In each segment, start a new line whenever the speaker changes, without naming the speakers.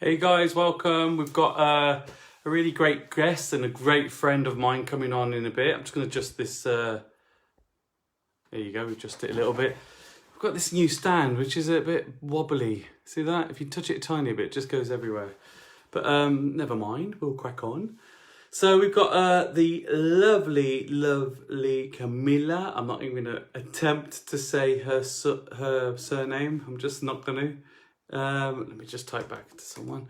Hey guys, welcome. We've got a really great guest and a great friend of mine coming on in a bit. I'm just going to adjust this. There you go, we've adjusted it a little bit. We've got this new stand, which is a bit wobbly. See that? If you touch it a tiny bit, it just goes everywhere. But never mind, we'll crack on. So we've got the lovely Kamila. I'm not even going to attempt to say her surname. I'm just not going to. Let me just type back to someone.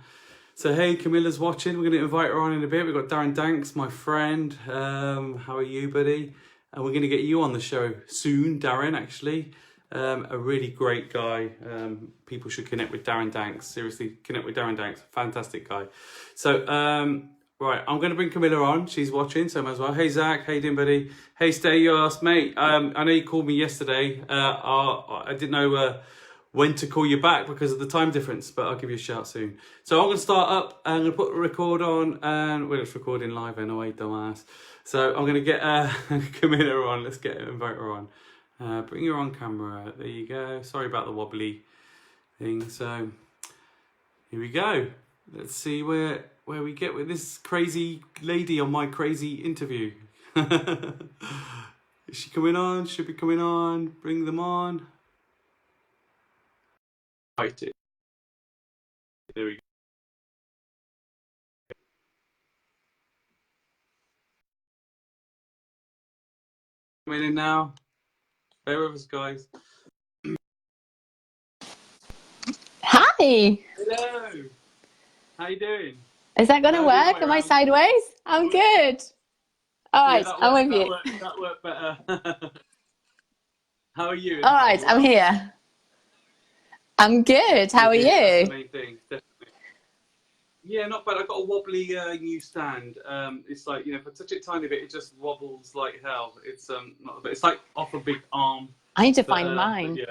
So hey, Camilla's watching. We're going to invite her on in a bit. We've got Darren Danks, my friend. How are you, buddy? And we're going to get you on the show soon, Darren, actually. A really great guy. People should connect with Darren Danks. Seriously, connect with Darren Danks. Fantastic guy. So, right, I'm going to bring Kamila on. She's watching, so I might as well. Hey, Zach. How you doing, buddy? Hey, Stay Yours, mate. I know you called me yesterday. I didn't know when to call you back because of the time difference, but I'll give you a shout soon. So I'm going to start up. I'm going to put the record on, and well, it's recording live anyway, dumbass. So I'm going to get Kamila on. Let's invite her on. Bring her on camera. There you go. Sorry about the wobbly thing. So here we go. Let's see where we get with this crazy lady on my crazy interview. Is she coming on? Should be coming on. Bring them on. Right. There we go. Coming in now. Bear with us, guys.
Hi.
Hello. How you doing?
Is that going to work? Am I sideways? I'm good. All right, I'm with you.
That worked better. How are you?
All right, I'm here. I'm good. How are you?
That's the main thing, definitely. Yeah, not bad. I've got a wobbly new stand. It's like, if I touch it a tiny bit, it just wobbles like hell. It's not, but it's like off a big arm.
I need to find mine.
Yeah.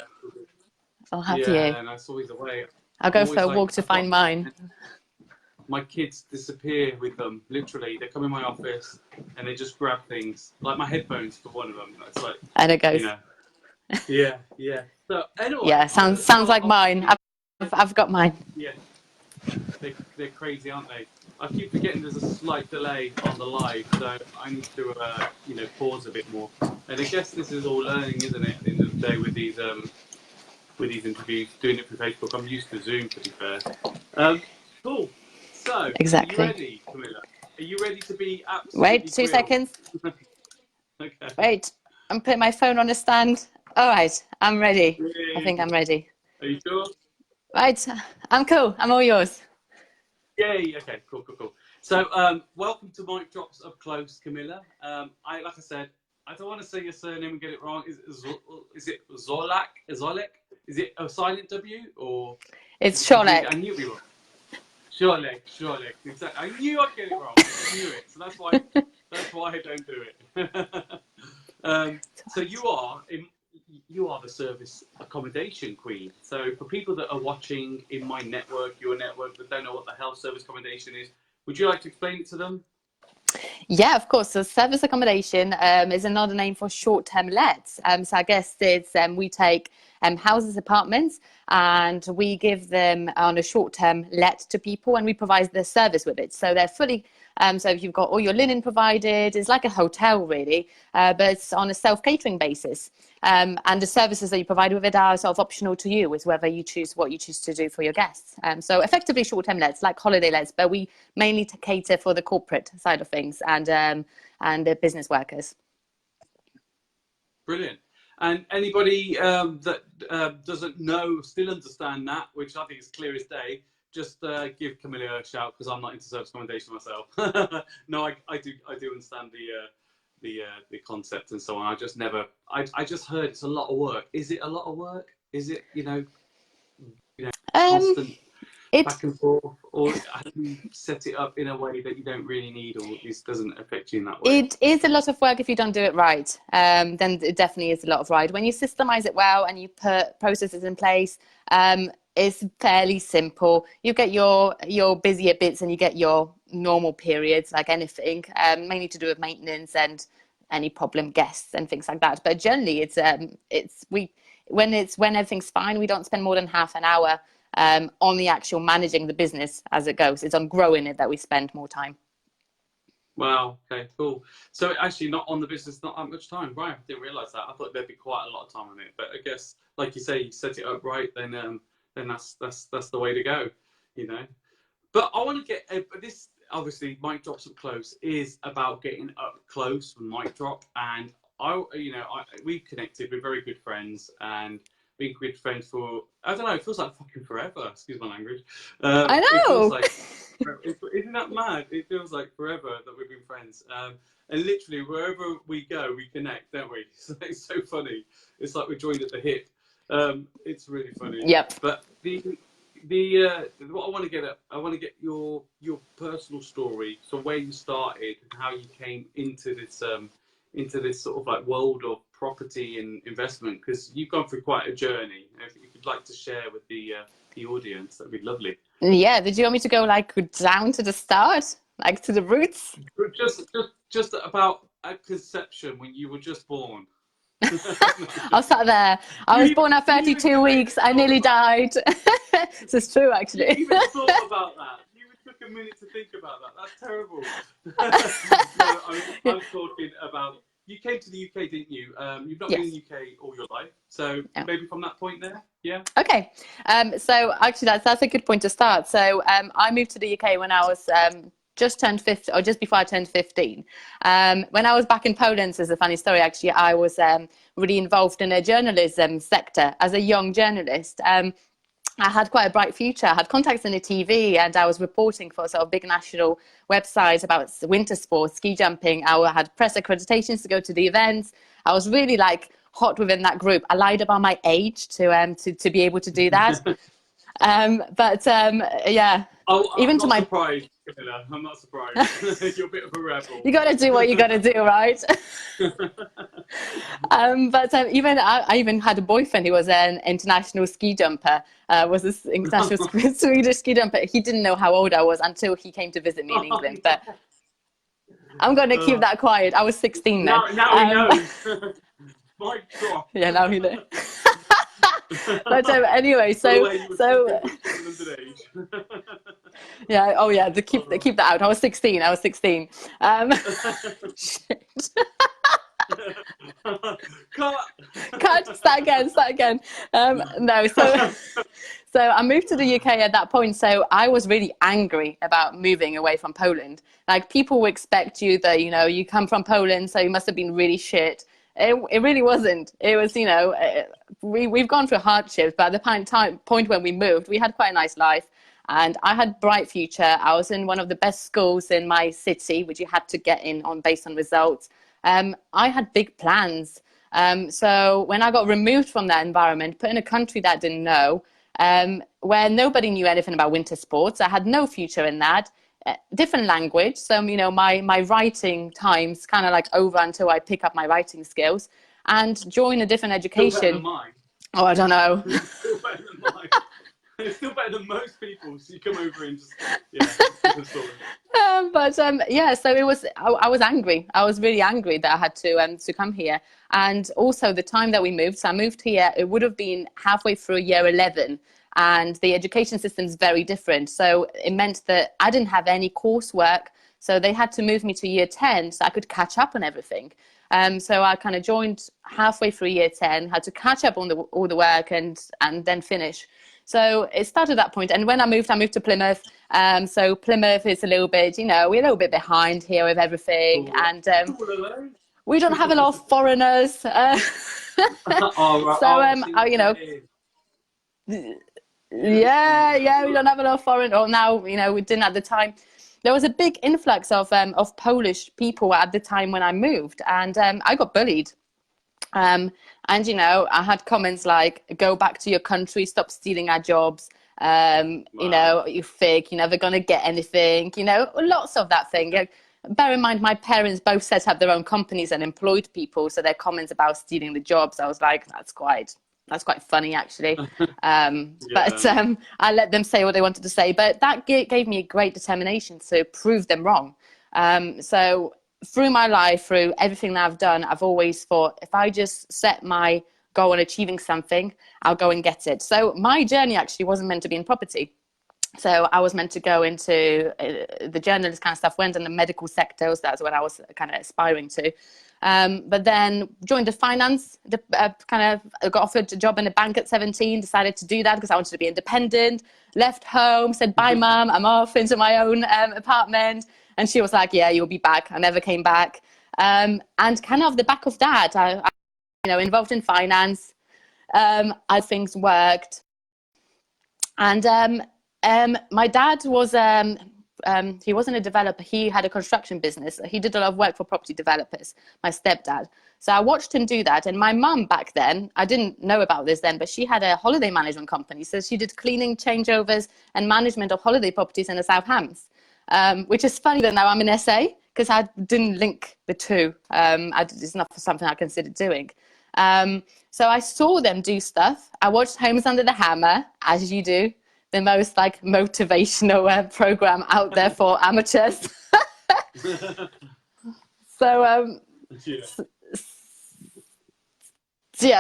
I'll have you.
Yeah, and it's always away.
I'll go for a walk to find mine.
My kids disappear with them. Literally, they come in my office and they just grab things, like my headphones for one of them. It's like,
and it goes.
Yeah. So anyway.
Yeah, sounds like mine. I've got mine.
Yeah. They're crazy, aren't they? I keep forgetting there's a slight delay on the live, so I need to, pause a bit more. And I guess this is all learning, isn't it? At the end of the day, with these interviews, doing it through Facebook. I'm used to Zoom, to be fair. Cool. So,
exactly.
Are you ready, Kamila? Are you ready to be absolutely
Wait, 2
grilled?
seconds.
Okay.
Wait, I'm putting my phone on a stand. All right, I'm ready. I think I'm ready.
Are you sure?
Right, I'm cool. I'm all yours.
Yay. Okay, cool. So, welcome to Mic Drops Up Close, Kamila. Like I said, I don't want to say your surname and get it wrong. Is it Zolak? Is it a silent W or?
It's Wszolek.
I knew it'd be wrong. Wszolek. Exactly. I knew I'd get it wrong. I knew it. So that's why I don't do it. So you are the service accommodation queen. So for people that are watching in my network, your network, that don't know what the hell service accommodation is, would you like to explain it to them?
Yeah, of course. So service accommodation is another name for short-term lets. So I guess it's we take houses, apartments, and we give them on a short-term let to people, and we provide the service with it. So they're fully. So if you've got all your linen provided, it's like a hotel really, but it's on a self-catering basis. And the services that you provide with it are sort of optional to you, is whether you choose what you choose to do for your guests. So effectively short-term lets, like holiday lets, but we mainly cater for the corporate side of things and the business workers.
Brilliant. And anybody that doesn't know, still understand that, which I think is clear as day, just give Kamila a shout, because I'm not into service accommodation myself. No, I do understand the concept and so on. I just heard it's a lot of work. Is it a lot of work? Is it constant back and forth, or have you set it up in a way that you don't really need, or this doesn't affect you in that way?
It is a lot of work if you don't do it right. Then it definitely is a lot of work. When you systemize it well and you put processes in place, it's fairly simple. You get your busier bits and you get your normal periods, like anything, mainly to do with maintenance and any problem guests and things like that. But generally, when everything's fine, we don't spend more than half an hour on the actual managing the business as it goes. It's on growing it that we spend more time.
Wow. Okay. Cool. So actually, not on the business, not that much time. Right. I didn't realise that. I thought there'd be quite a lot of time on it. But I guess, like you say, you set it up right. Then that's the way to go. You know. But I want to get this. Obviously, mic drops up close is about getting up close with mic drop, and we've connected. We're very good friends, and been good friends for, I don't know, it feels like fucking forever. Excuse my language.
I know.
It feels like, isn't that mad? It feels like forever that we've been friends. And literally wherever we go, we connect, don't we? It's so funny. It's like we're joined at the hip. It's really funny.
Yep.
But what I want to get at, I want to get your personal story. So where you started and how you came into this sort of like world of property and investment, because you've gone through quite a journey. If you'd like to share with the audience, that'd be lovely.
Yeah. Did you want me to go like down to the start, like to the roots?
Just about a conception when you were just born.
I'll start there. I was born at 32 weeks. I nearly died. This is true, actually.
You even thought about that. You took a minute to think about that. That's terrible. No, I'm talking about, you came to the UK, didn't you? You've not been in the UK all your life. So maybe from that point there, yeah? Okay.
So actually, that's a good point to start. So I moved to the UK when I was just turned 15, or just before I turned 15. When I was back in Poland, there's a funny story, actually. I was really involved in a journalism sector as a young journalist. I had quite a bright future. I had contacts in the TV, and I was reporting for sort of big national websites about winter sports, ski jumping. I had press accreditations to go to the events. I was really like hot within that group. I lied about my age to be able to do that. Yeah.
I'm not surprised, Kamila. I'm not surprised. You're a bit of a rebel.
You got to do what you got to do, right? Even I even had a boyfriend who was an international ski jumper. Was this international Swedish ski jumper? He didn't know how old I was until he came to visit me in England. But I'm going to keep that quiet. I was 16 then.
Now he knows. My God.
Yeah, now he knows. But anyway, so yeah, oh yeah, keep that out. I was 16. Shit. Cut. Start again. No, so I moved to the UK at that point. So I was really angry about moving away from Poland. Like, people will expect you that, you come from Poland, so you must have been really shit. It really wasn't. It was, we've gone through hardships, but at the point when we moved, we had quite a nice life, and I had bright future. I was in one of the best schools in my city, which you had to get in based on results. I had big plans. So when I got removed from that environment, put in a country that I didn't know, where nobody knew anything about winter sports, I had no future in that. Different language, so my writing time's kind of like over until I pick up my writing skills, and join a different education.
Still better than mine.
Oh, I don't know.
Still better than mine. It's still better than most people. So you come over and just
yeah. So it was. I was angry. I was really angry that I had to come here, and also the time that we moved. So I moved here. It would have been halfway through year 11. And the education system is very different. So it meant that I didn't have any coursework. So they had to move me to year 10 so I could catch up on everything. So I kind of joined halfway through year 10, had to catch up on all the work and then finish. So it started at that point. And when I moved to Plymouth. So Plymouth is a little bit, we're a little bit behind here with everything. And we don't have a lot of foreigners. Yeah, we don't have a lot of foreign, or now, we didn't at the time. There was a big influx of Polish people at the time when I moved, and I got bullied. I had comments like, go back to your country, stop stealing our jobs, wow. You fake, you're never going to get anything, lots of that thing. Bear in mind, my parents both set up their own companies and employed people, so their comments about stealing the jobs, I was like, that's quite funny, actually. But I let them say what they wanted to say. But that gave me a great determination to prove them wrong. So through my life, through everything that I've done, I've always thought, if I just set my go on achieving something, I'll go and get it. So my journey actually wasn't meant to be in property. So I was meant to go into the journalist kind of stuff, went in the medical sector, so that's what I was kind of aspiring to. But then joined the finance, got offered a job in a bank at 17, decided to do that because I wanted to be independent, left home, said, bye, mum, I'm off into my own apartment. And she was like, yeah, you'll be back. I never came back. And kind of off the back of that, I involved in finance, as things worked. And my dad was, he wasn't a developer. He had a construction business. He did a lot of work for property developers, my stepdad. So I watched him do that. And my mum back then, I didn't know about this then, but she had a holiday management company. So she did cleaning, changeovers and management of holiday properties in the South Hams, which is funny that now I'm in SA because I didn't link the two. It's not something I considered doing. So I saw them do stuff. I watched Homes Under the Hammer, as you do. The most like motivational program out there for amateurs. So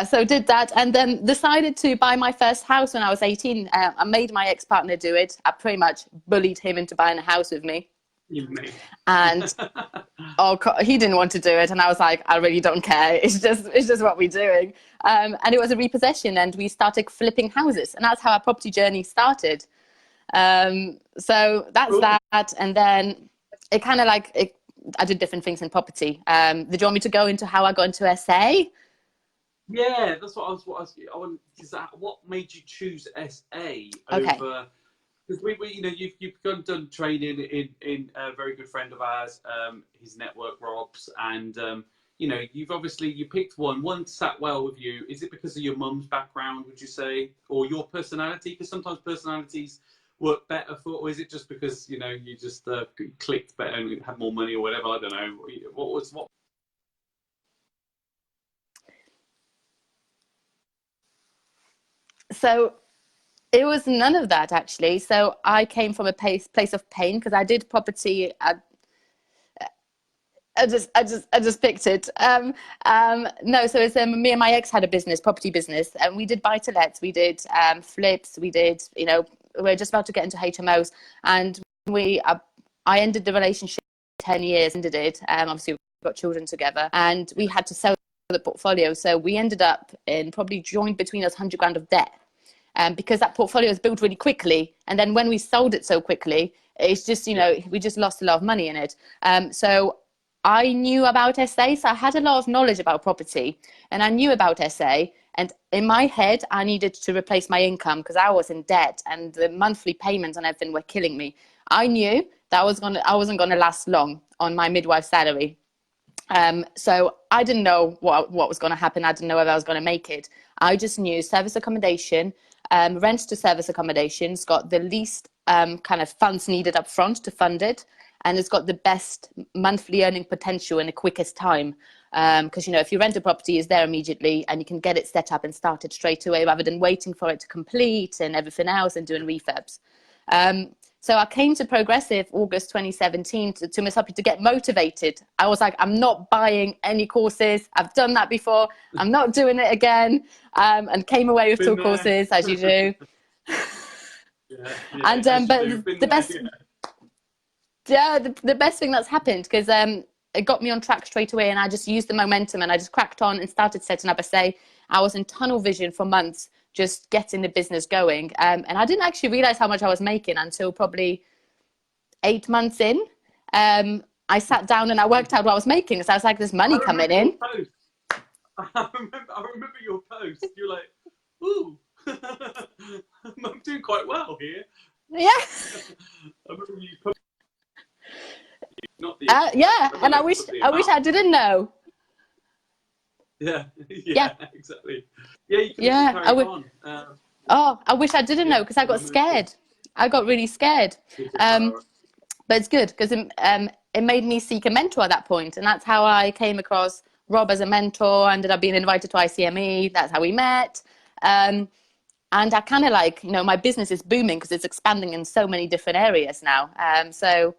so did that, and then decided to buy my first house when I was 18. I made my ex-partner do it. I pretty much bullied him into buying a house with me. And he didn't want to do it, and I was like, I really don't care. It's just what we're doing. And it was a repossession, and we started flipping houses, and that's how our property journey started. So that's that, and then it kind of like I did different things in property. Did you want me to go into how I got into SA?
Yeah, that's what I was. What made you choose SA over? Because you've done training in a very good friend of ours, his network, Rob's, and you picked one sat well with you. Is it because of your mum's background, would you say, or your personality? Because sometimes personalities work better or is it just because you just clicked better and had more money or whatever? I don't know. What?
So it was none of that actually. So I came from a place of pain because I did property. I just picked it. No, so it's me and my ex had a property business, and we did buy-to-lets, we did flips, we did, we're just about to get into HMOs, and I ended the relationship 10 years, ended it. Obviously we got children together, and we had to sell the portfolio. So we ended up in probably joined between us 100 grand of debt. Because that portfolio was built really quickly, and then when we sold it so quickly, it's just we just lost a lot of money in it. So I knew about SA, so I had a lot of knowledge about property, and I knew about SA. And in my head, I needed to replace my income because I was in debt, and the monthly payments and everything were killing me. I knew that I wasn't gonna last long on my midwife salary. So I didn't know what was going to happen. I didn't know whether I was going to make it. I just knew service accommodation. Rent to service accommodation's got the least kind of funds needed up front to fund it, and it's got the best monthly earning potential in the quickest time. Because if you rent a property, it's there immediately, and you can get it set up and started straight away rather than waiting for it to complete and everything else and doing refurbs. So I came to Progressive August 2017 to Miss Happy to get motivated. I was like, I'm not buying any courses. I've done that before. I'm not doing it again. And came away with 2 courses, as you do. And but the best, the best thing that's happened, because it got me on track straight away, and I just used the momentum and I just cracked on and started setting up SA. I was in tunnel vision for months, just getting the business going. And I didn't actually realize how much I was making until probably 8 months in. I sat down and I worked out what I was making. So I was like, there's money coming in.
I remember your post. You're like, ooh, I'm doing quite well here.
Yeah.
I remember you posted.
Yeah, and I wish I didn't know.
Yeah, exactly. Yeah, you can carry on.
I wish I didn't know, because I got scared. I got really scared. But it's good because it made me seek a mentor at that point, and that's how I came across Rob as a mentor. I ended up being invited to ICME. That's how we met. And I kind of like, my business is booming because it's expanding in so many different areas now. So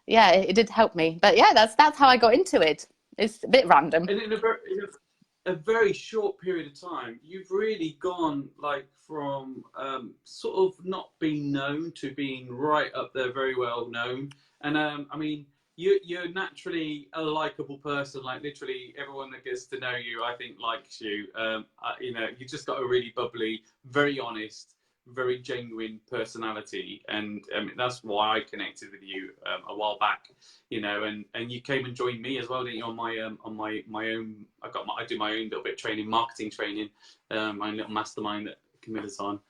yeah, it did help me. But yeah, that's how I got into it. It's a bit random.
And a very short period of time, you've really gone like from sort of not being known to being right up there, very well known. And I mean, you're naturally a likable person. Like literally everyone that gets to know you, I think, likes you. You know, you just got a really bubbly, very honest, very genuine personality, and that's why I connected with you a while back. You know, and you came and joined me as well, didn't you? On my own, I do my own little bit of training, marketing training, my little mastermind that Camilla's on.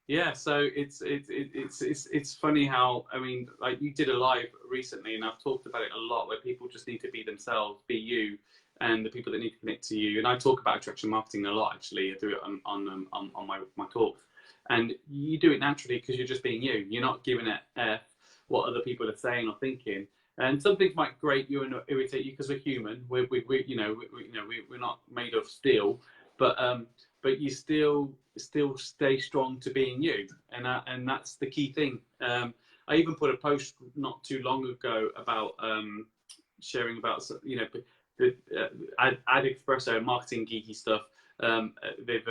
Yeah, so it's funny how, I mean, like you did a live recently, and I've talked about it a lot, where people just need to be themselves, be you, and the people that need to connect to you. And I talk about attraction marketing a lot, actually. I do it on my talks, and you do it naturally because you're just being you. You're not giving it what other people are saying or thinking. And some things might grate you and irritate you because we're human. We're not made of steel, but you still stay strong to being you, and that's the key thing. I even put a post not too long ago about sharing about, you know, the ad espresso marketing geeky stuff. They've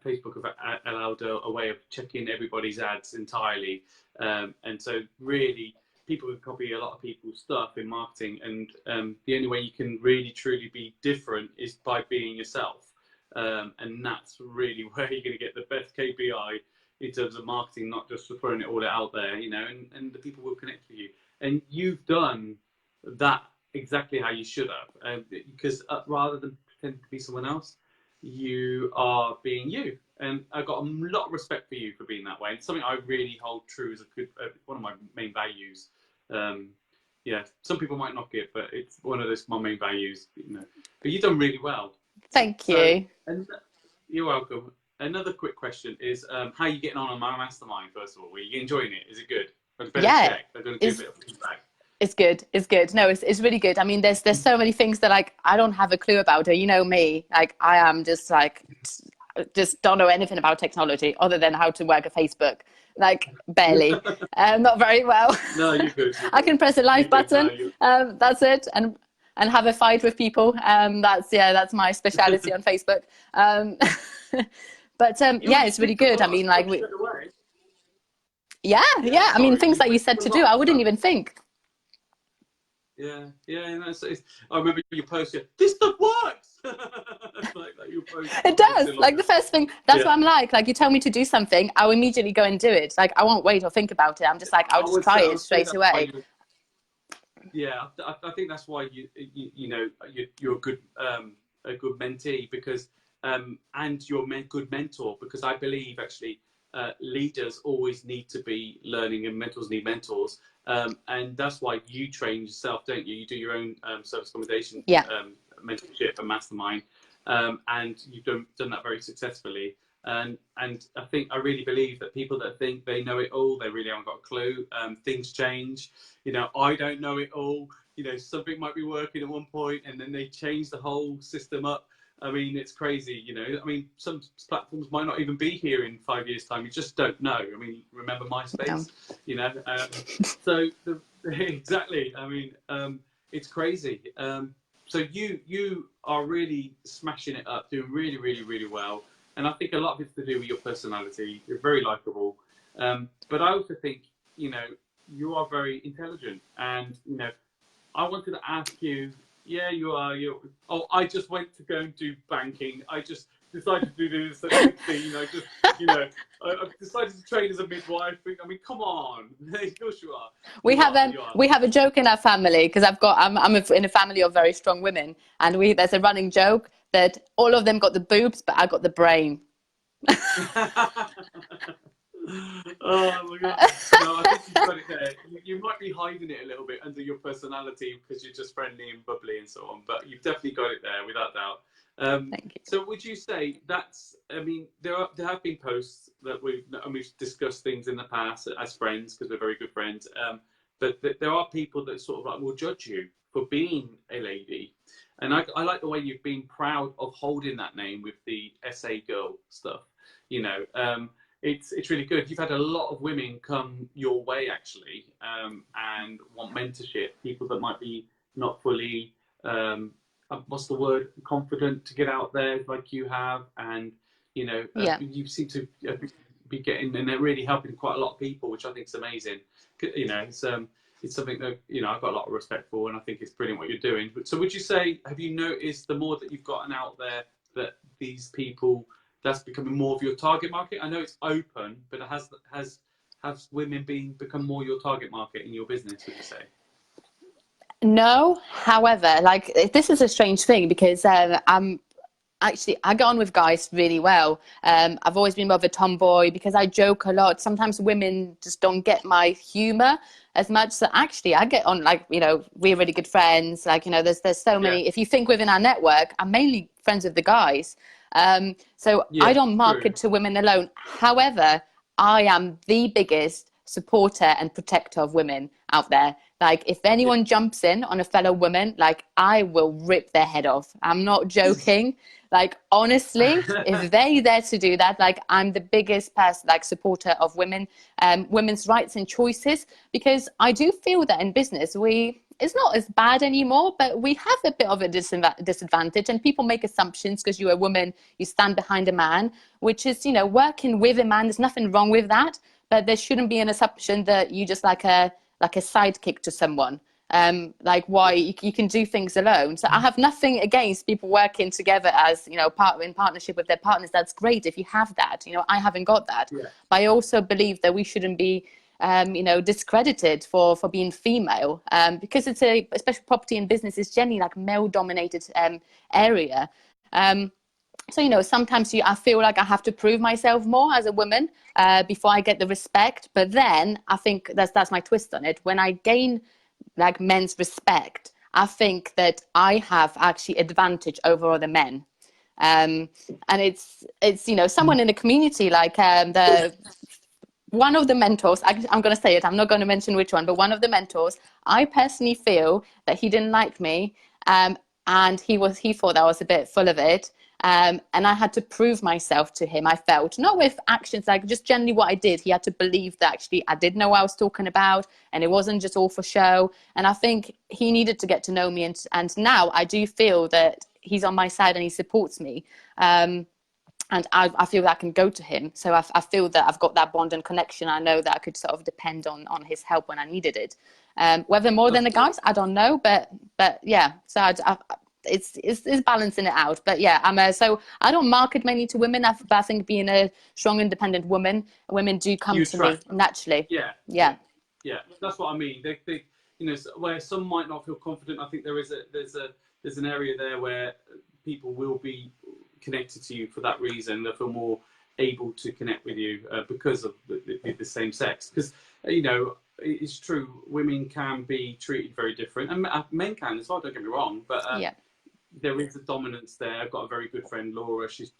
Facebook have allowed a way of checking everybody's ads entirely, and so really people can copy a lot of people's stuff in marketing, and the only way you can really truly be different is by being yourself. And that's really where you're going to get the best KPI in terms of marketing, not just for throwing it all out there, you know, and the people will connect with you. And you've done that exactly how you should have, because rather than pretend to be someone else, you are being you. And I've got a lot of respect for you for being that way. It's something I really hold true as a good, one of my main values. Yeah, some people might knock it, but it's one of my main values, you know. But you've done really well.
Thank you.
And you're welcome. Another quick question is, how are you getting on my mastermind, first of all? Are you enjoying it? Is it good?
Yeah,
I'm going to do a bit of feedback.
It's good. It's good. No, it's really good. I mean, there's so many things that like I don't have a clue about it. You know me, like I am just don't know anything about technology other than how to work a Facebook. Like barely, not very well.
No, you're good.
I can press a live button. That's it, and have a fight with people. That's my speciality on Facebook. But yeah, it's really good. I mean, like yeah. I mean, things that you said to do, I wouldn't even think.
Yeah. I remember you posted, this stuff works. like you post,
it does. Like the first thing, that's what I'm like. Like you tell me to do something, I'll immediately go and do it. Like I won't wait or think about it. I'm just like, I'll just try it straight away.
Yeah, I think that's why you're a good mentee, because and you're a good mentor, because I believe actually leaders always need to be learning, and mentors need mentors. And that's why you train yourself, don't you? You do your own service accommodation mentorship and mastermind, and you've done that very successfully. And I really believe that people that think they know it all, they really haven't got a clue. Things change. You know, I don't know it all. You know, something might be working at one point, and then they change the whole system up. I mean, it's crazy, you know. I mean, some platforms might not even be here in 5 years' time. You just don't know. I mean, remember MySpace? You know. So exactly. I mean, it's crazy. So you are really smashing it up, doing really, really, really well. And I think a lot of it's to do with your personality. You're very likable. But I also think, you know, you are very intelligent. And, you know, I wanted to ask you, yeah, you are. I just went to go and do banking. I just decided to do this thing. I decided to train as a midwife. I mean, come on. Of course you are. We
have a joke in our family, because I'm in a family of very strong women, and there's a running joke that all of them got the boobs, but I got the brain.
Oh my God. No, I think you've got it there. You might be hiding it a little bit under your personality because you're just friendly and bubbly and so on, but you've definitely got it there without doubt.
Thank you.
So would you say that's, I mean, there have been posts that we've discussed things in the past as friends, because we're very good friends, but there are people that sort of like will judge you for being a lady. And I like the way you've been proud of holding that name with the SAgirl stuff. You know, it's really good. You've had a lot of women come your way, actually, and want mentorship. People that might be not fully what's the word, confident to get out there like you have, and you know, you seem to be getting, and they're really helping quite a lot of people, which I think is amazing. You know, it's something that, you know, I've got a lot of respect for, and I think it's brilliant what you're doing. But so would you say, have you noticed the more that you've gotten out there that these people, that's becoming more of your target market? I know it's open, but has women become more your target market in your business, would you say?
No, however, like, this is a strange thing, because I get on with guys really well. I've always been more of a tomboy because I joke a lot. Sometimes women just don't get my humor as much. So actually, I get on, like, you know, we're really good friends. Like, you know, there's so many. If you think within our network, I'm mainly friends with the guys. So I don't market to women alone. However, I am the biggest supporter and protector of women out there. Like, if anyone jumps in on a fellow woman, like, I will rip their head off. I'm not joking. Like, honestly, if they're there to do that, like, I'm the biggest person, like, supporter of women, women's rights and choices, because I do feel that in business, it's not as bad anymore, but we have a bit of a disadvantage, and people make assumptions because you're a woman, you stand behind a man, which is, you know, working with a man, there's nothing wrong with that, but there shouldn't be an assumption that you just like a sidekick to someone. Like, why you can do things alone. So I have nothing against people working together as, you know, in partnership with their partners. That's great if you have that. You know, I haven't got that. But I also believe that we shouldn't be, you know, discredited for being female, because it's especially property and business is generally like male-dominated area. So, you know, sometimes I feel like I have to prove myself more as a woman before I get the respect. But then I think that's my twist on it. When I gain, like, men's respect, I think that I have actually advantage over other men. And it's you know, someone in the community, like, one of the mentors, I'm going to say it, I'm not going to mention which one, but one of the mentors, I personally feel that he didn't like me, and he thought I was a bit full of it. And I had to prove myself to him, I felt, not with actions, like just generally what I did. He had to believe that actually I did know what I was talking about, and it wasn't just all for show. And I think he needed to get to know me. And now I do feel that he's on my side and he supports me. And I feel that I can go to him. So I feel that I've got that bond and connection. I know that I could sort of depend on his help when I needed it. Whether more than the guys, I don't know. But yeah, so it's balancing it out. But yeah, so I don't market mainly to women. But I think being a strong, independent woman, women do come to me naturally. Yeah.
That's what I mean. They you know, where some might not feel confident. I think there's an area there where people will be connected to you for that reason. They feel more able to connect with you because of the same sex. Because you know, it's true, women can be treated very different, and men can as well. Don't get me wrong, but there is a dominance there. I've got a very good friend, Laura. She's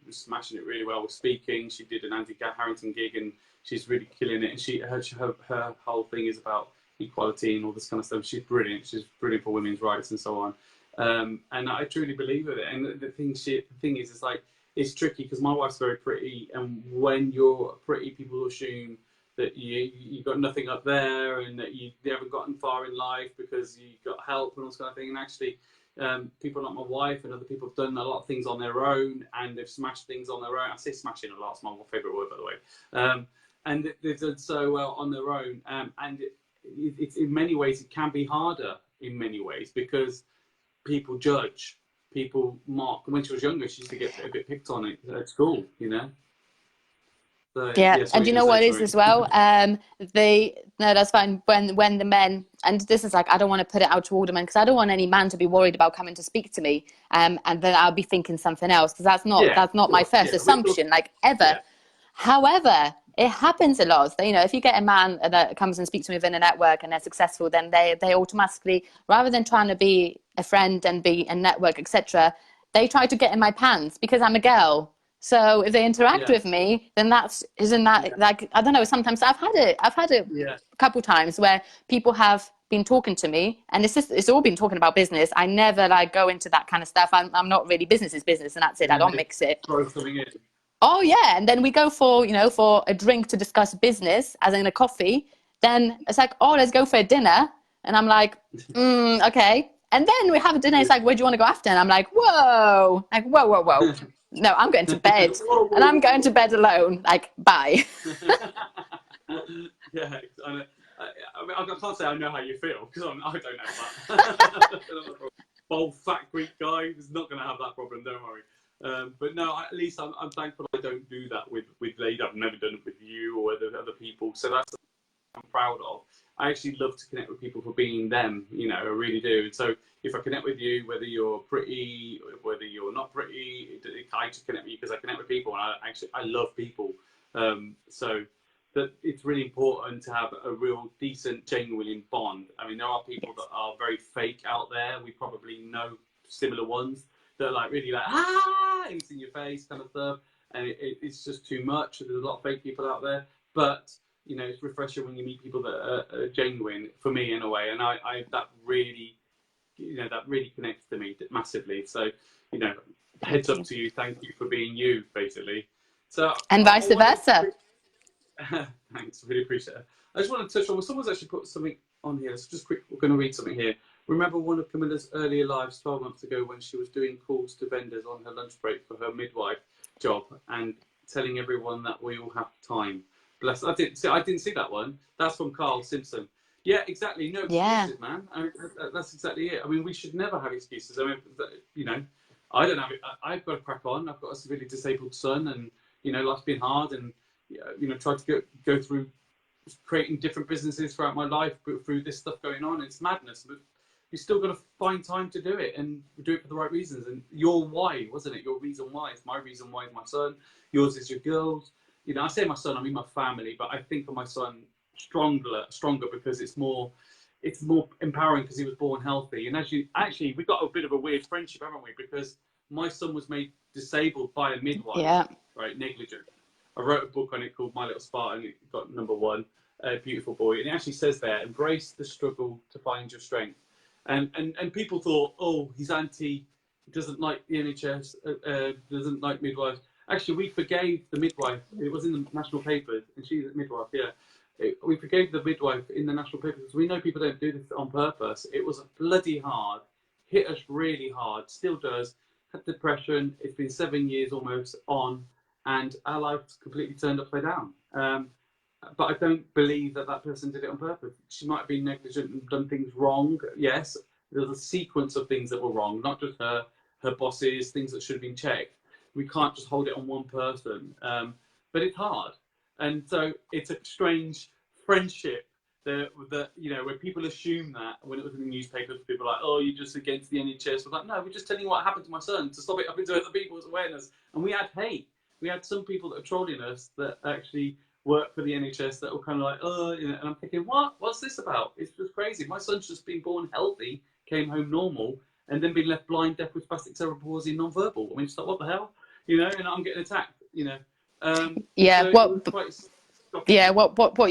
smashing it really well with speaking. She did an Andy Harrington gig, and she's really killing it. And her whole thing is about equality and all this kind of stuff. She's brilliant. She's brilliant for women's rights and so on. And I truly believe in it. And the thing is, it's like, it's tricky because my wife's very pretty, and when you're pretty, people assume that you got nothing up there, and that you haven't gotten far in life because you got help and all this kind of thing. And actually, people like my wife and other people have done a lot of things on their own, and they've smashed things on their own. I say smashing a lot, it's my favourite word, by the way. And they've done so well on their own. And it's in many ways, it can be harder in many ways because people judge, people mark. When she was younger, she used to get a bit picked on it at school, you know. So,
and you know what is as well? No, that's fine. When the men, and this is like, I don't want to put it out to all the men because I don't want any man to be worried about coming to speak to me, and then I'll be thinking something else, because that's not my first assumption, like, ever. However, it happens a lot. You know, if you get a man that comes and speaks to me within a network and they're successful, then they automatically, rather than trying to be a friend and be a network, etc., they try to get in my pants because I'm a girl. So if they interact with me, then like, I don't know. Sometimes I've had it a couple times where people have been talking to me, and it's all been talking about business. I never like go into that kind of stuff. I'm not really business is business, and that's it. I don't mix it.
Throw something in.
Oh yeah, and then we go for a drink to discuss business, as in a coffee. Then it's like, oh, let's go for a dinner, and I'm like, okay. And then we have dinner. It's like, where do you want to go after? And I'm like, whoa, whoa. No, I'm going to bed, and I'm going to bed alone. Like, bye.
Yeah, I know. I mean, I can't say I know how you feel because I don't know that. Bold, fat Greek guy is not going to have that problem. Don't worry. But no, at least I'm thankful I don't do that with ladies. I've never done it with you or other people. So that's what I'm proud of. I actually love to connect with people for being them. You know, I really do. And so if I connect with you, whether you're pretty, whether you're not pretty, I just connect with you because I connect with people, and I love people. So that it's really important to have a real decent, genuine bond. I mean, there are people that are very fake out there. We probably know similar ones that are like really like, it's in your face kind of stuff. And it's just too much. There's a lot of fake people out there. But, you know, it's refreshing when you meet people that are genuine, for me in a way. And I that really, you know, that really connects to me massively. So, you know, heads up to you. Thank you for being you, basically. So,
And vice versa.
Thanks, really appreciate it. I just want to touch on, someone's actually put something on here. So just quick, we're going to read something here. Remember one of Camila's earlier lives 12 months ago when she was doing calls to vendors on her lunch break for her midwife job and telling everyone that we all have time. Bless. I didn't see that one. That's from Carl Simpson. Yeah, exactly. No excuses, man. I mean, that's exactly it. I mean, we should never have excuses. I mean, you know, I don't have it. I've got to crack on. I've got a severely disabled son, and you know, life's been hard, and you know, tried to go through creating different businesses throughout my life, but through this stuff going on, it's madness. But you're still going to find time to do it and do it for the right reasons. And your why, wasn't it? Your reason why. It's my reason why is my son. Yours is your girls. You know, I say my son, I mean my family, but I think of my son stronger because it's more empowering because he was born healthy. And actually, we got a bit of a weird friendship, haven't we? Because my son was made disabled by a midwife, right? Negligent. I wrote a book on it called My Little Spartan. It got #1, Beautiful Boy. And it actually says there, embrace the struggle to find your strength. And people thought, oh, he's anti, he doesn't like the NHS, doesn't like midwives. Actually, we forgave the midwife. It was in the national papers, and she's a midwife, yeah. We forgave the midwife in the national papers because we know people don't do this on purpose. It was bloody hard, hit us really hard, still does. Had depression. It's been 7 years almost on. And our life's completely turned upside down. But I don't believe that person did it on purpose. She might have been negligent and done things wrong. Yes, there's a sequence of things that were wrong, not just her bosses, things that should have been checked. We can't just hold it on one person. But it's hard. And so it's a strange friendship that you know, where people assume that when it was in the newspapers, people are like, oh, you're just against the NHS. We're like, no, we're just telling you what happened to my son to stop it up into other people's awareness. And we had hate. We had some people that are trolling us that actually work for the NHS that were kind of like, oh, you know, and I'm thinking, what's this about? It's just crazy. My son's just been born healthy, came home normal, and then been left blind, deaf with spastic cerebral palsy, non-verbal. I mean, just like, what the hell? You know, and I'm getting attacked, you know.
What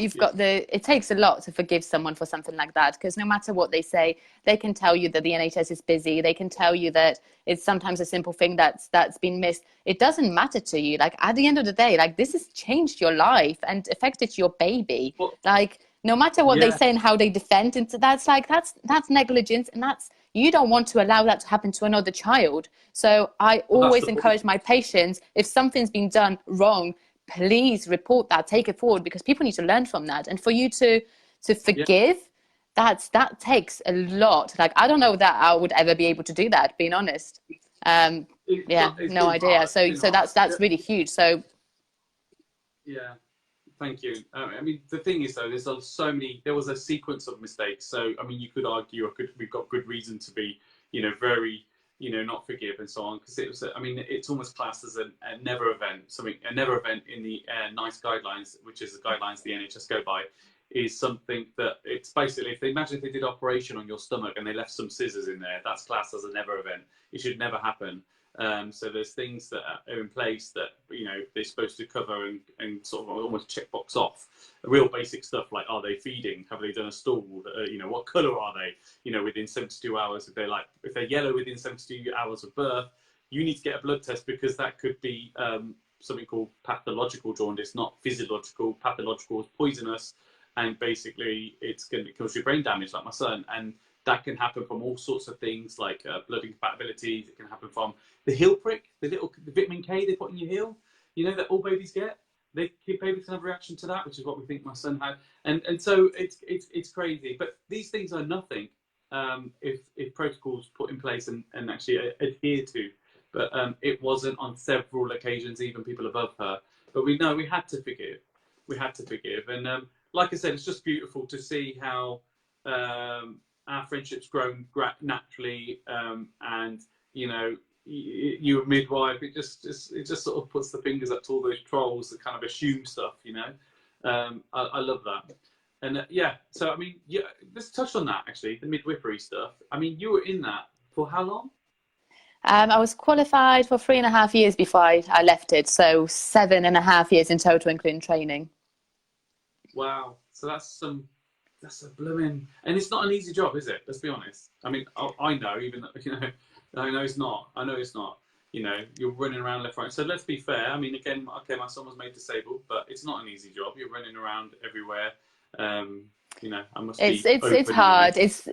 you've got, it takes a lot to forgive someone for something like that, because no matter what they say, they can tell you that the NHS is busy, they can tell you that it's sometimes a simple thing that's been missed. It doesn't matter to you. Like, at the end of the day, like, this has changed your life and affected your baby. Like, no matter what they say and how they defend, and that's negligence, and you don't want to allow that to happen to another child. So I always encourage my patients, if something's been done wrong, please report that, take it forward, because people need to learn from that. And for you to forgive, that takes a lot. Like, I don't know that I would ever be able to do that, being honest. No idea.
Hard.
So that's really huge. So
yeah, thank you. I mean, the thing is though, there was a sequence of mistakes. So I mean, you could argue, we've got good reason to be, you know, very, you know, not forgive and so on, because it was, I mean, it's almost classed as a never event. A never event in the NICE guidelines, which is the guidelines the NHS go by, is something that it's basically, if they did operation on your stomach and they left some scissors in there, that's classed as a never event. It should never happen. So there's things that are in place that, you know, they're supposed to cover and sort of almost check box off. Real basic stuff like, are they feeding? Have they done a stool? You know, what colour are they? You know, within 72 hours, if they're yellow within 72 hours of birth, you need to get a blood test, because that could be something called pathological jaundice, not physiological. Pathological is poisonous, and basically it's going to cause you brain damage, like my son. And that can happen from all sorts of things like blood incompatibilities. It can happen from the heel prick, the vitamin K they put in your heel, that all babies get. Babies can have a reaction to that, which is what we think my son had, and so it's crazy. But these things are nothing if protocols put in place and actually adhere to. But it wasn't on several occasions, even people above her. But we had to forgive. We had to forgive, and like I said, it's just beautiful to see how our friendship's grown naturally, and you a midwife, it just sort of puts the fingers up to all those trolls that kind of assume stuff, I love that. And so I mean, let's touch on that actually, the midwifery stuff. I mean, you were in that for how long?
I was qualified for 3.5 years before I left it, so 7.5 years in total, including training.
Wow, so that's a blooming, and it's not an easy job, is it? Let's be honest. I mean, I know, even I know it's not. You're running around left, right. So let's be fair. I mean, again, okay, my son was made disabled, but it's not an easy job. You're running around everywhere. I must be.
It's hard. It's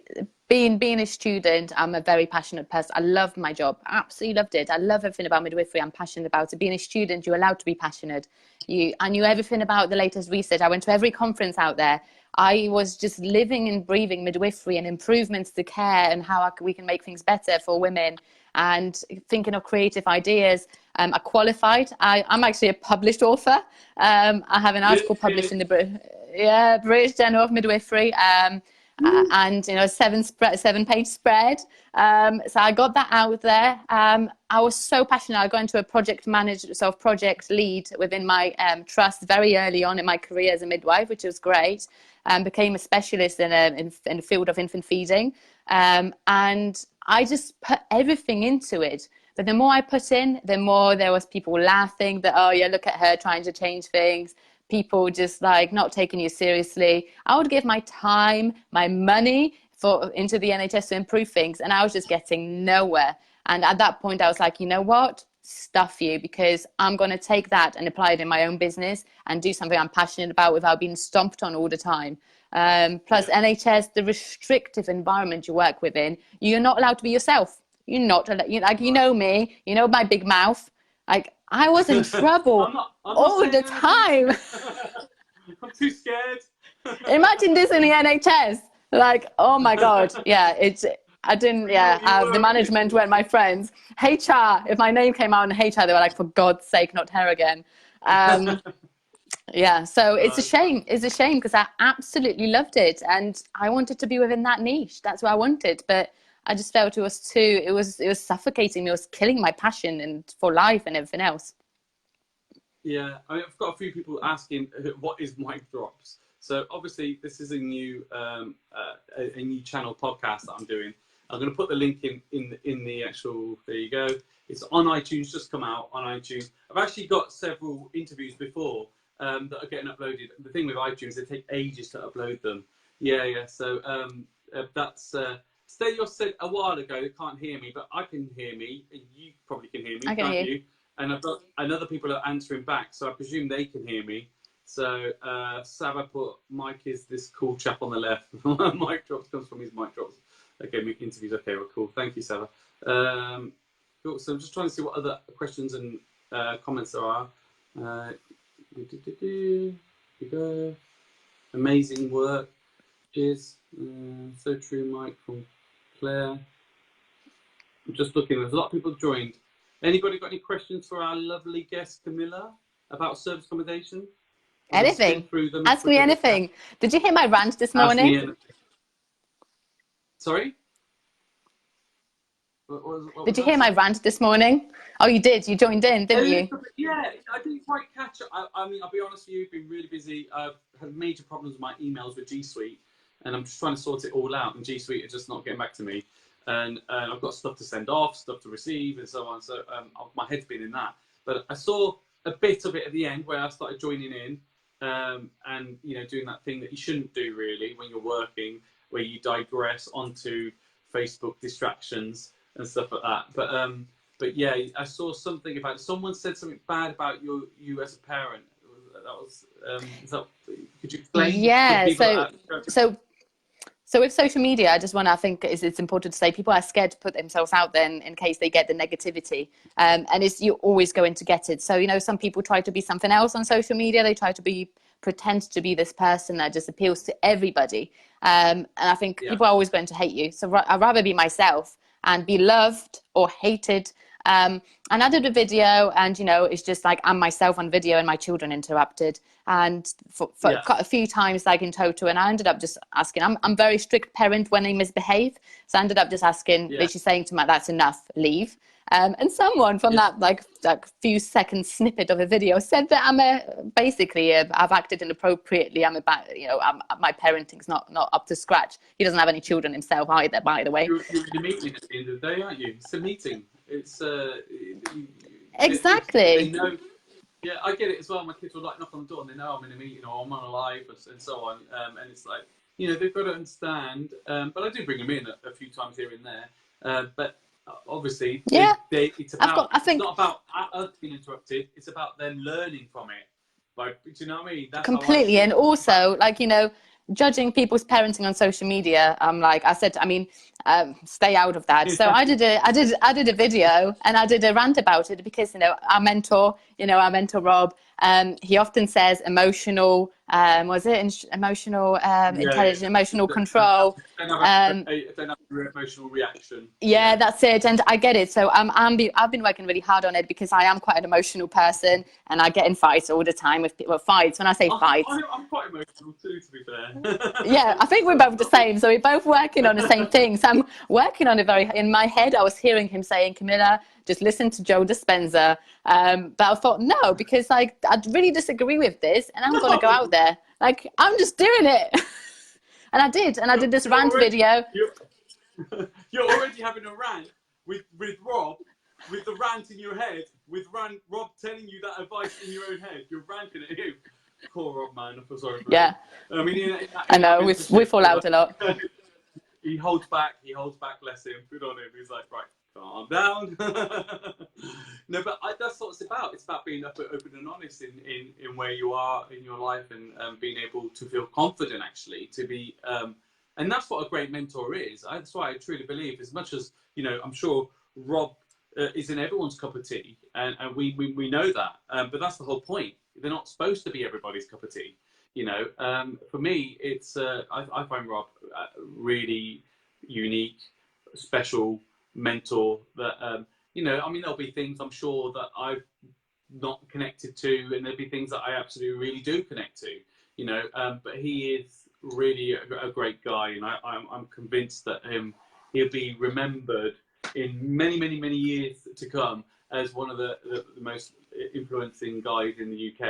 being a student. I'm a very passionate person. I love my job. Absolutely loved it. I love everything about midwifery. I'm passionate about it. Being a student, you're allowed to be passionate. I knew everything about the latest research. I went to every conference out there. I was just living and breathing midwifery and improvements to care and how we can make things better for women, and thinking of creative ideas. I qualified. I'm actually a published author. I have an article published in the British Journal of Midwifery, and 7-page spread. So I got that out there. I was so passionate. I got into a project lead within my trust very early on in my career as a midwife, which was great. Became a specialist in the field of infant feeding, and I just put everything into it. But the more I put in, the more there was people laughing that, oh yeah, look at her trying to change things. People just like not taking you seriously. I would give my time, my money into the NHS to improve things, and I was just getting nowhere. And at that point, I was like, you know what? Stuff you, because I'm going to take that and apply it in my own business and do something I'm passionate about without being stomped on all the time. Plus NHS, the restrictive environment you work within, you're not allowed to be yourself. You're not, you know me, you know my big mouth. Like, I was in trouble
I'm not
all the time.
I'm too scared.
Imagine this in the NHS. Like, oh my God. Yeah, the management weren't my friends. HR, if my name came out in HR, they were like, for God's sake, not her again. Yeah, so it's a shame. It's a shame because I absolutely loved it. And I wanted to be within that niche. That's what I wanted. But I just felt it was suffocating me. It was killing my passion and for life and everything else.
Yeah, I've got a few people asking what is mic drops. So obviously this is a new channel podcast that I'm doing. I'm going to put the link in the actual. There you go. It's on iTunes. Just come out on iTunes. I've actually got several interviews before that are getting uploaded. The thing with iTunes, they take ages to upload them. Yeah. So that's. Stay said a while ago they can't hear me, but I can hear me. You probably can hear me, can't you? And I've got other people are answering back, so I presume they can hear me. So Sava put, Mike is this cool chap on the left. Mic drops comes from his mic drops. Okay, make interviews. Okay, well, cool. Thank you, Sava. Cool. So I'm just trying to see what other questions and comments there are. Here we go. Amazing work. Cheers. So true, Mike, from Claire. I'm just looking. There's a lot of people joined. Anybody got any questions for our lovely guest, Kamila, about service accommodation?
Anything. Ask me anything. Did you hear my rant this morning?
Sorry?
Did you hear my rant this morning? Oh, you did. You joined in, didn't you?
Yeah, I didn't quite catch it. I mean, I'll be honest with you, I've been really busy. I've had major problems with my emails with G Suite, and I'm just trying to sort it all out, and G Suite is just not getting back to me. And I've got stuff to send off, stuff to receive, and so on. So my head's been in that. But I saw a bit of it at the end where I started joining in, and doing that thing that you shouldn't do really when you're working, where you digress onto Facebook distractions and stuff like that. But yeah, I saw something about someone said something bad about you as a parent. That was could you explain?
Yeah. So with social media, I just want to, I think it's important to say people are scared to put themselves out there in case they get the negativity. And you're always going to get it. So, you know, some people try to be something else on social media. They try to pretend to be this person that just appeals to everybody. And I think people are always going to hate you. So I'd rather be myself and be loved or hated. And I did a video, and you know, it's just like I'm myself on video, and my children interrupted, and for quite a few times, like in total. And I ended up just asking. I'm very strict parent when they misbehave, so I ended up just asking, literally saying to my, "That's enough, leave." And someone from that like few seconds snippet of a video said that I've acted inappropriately. My parenting's not up to scratch. He doesn't have any children himself either, by the way.
You're in a meeting at the end of the day, aren't you? It's a meeting. It's
exactly.
They know. Yeah, I get it as well. My kids will like knock on the door and they know I'm in a meeting or I'm on a live and so on. And it's like, you know, they've got to understand. But I do bring them in a few times here and there. But obviously, it's about. It's not about us being interrupted. It's about them learning from it. Like, do you know what I mean? That's
completely. And also, like, you know, judging people's parenting on social media, stay out of that. So I did a video, and I did a rant about it because, you know, our mentor Rob, he often says emotional intelligence, emotional control.
Don't have emotional reaction.
Yeah, that's it. And I get it. So I've been working really hard on it because I am quite an emotional person, and I get in fights all the time with people. Fights, when I say fights.
I'm quite emotional too, to be fair.
Yeah, I think we're both the same. So we're both working on the same thing. So I'm working on it in my head. I was hearing him saying, Kamila, just listen to Joe Dispenza. But I thought, no, because like I really disagree with this, and I'm going to go out there. Like, I'm just doing it. And I did this rant video.
You're already having a rant with Rob, with the rant in your head, with Rob telling you that advice in your own head. You're ranting at him. Poor Rob, man. I feel sorry for him. I mean,
I know, we fall out a lot.
He holds back, bless him. Good on him. He's like, right, calm down. No, but that's what it's about. It's about being open and honest in where you are in your life, and being able to feel confident, actually, to be... and that's what a great mentor is. That's why I truly believe, as much as, you know, I'm sure Rob isn't everyone's cup of tea, and we know that. But that's the whole point. They're not supposed to be everybody's cup of tea. You know, for me, it's I find Rob really unique, special mentor. That you know, I mean, there'll be things I'm sure that I've not connected to, and there'll be things that I absolutely really do connect to. You know, but he is really a great guy, and I'm convinced that he'll be remembered in many years to come as one of the most influencing guys in the UK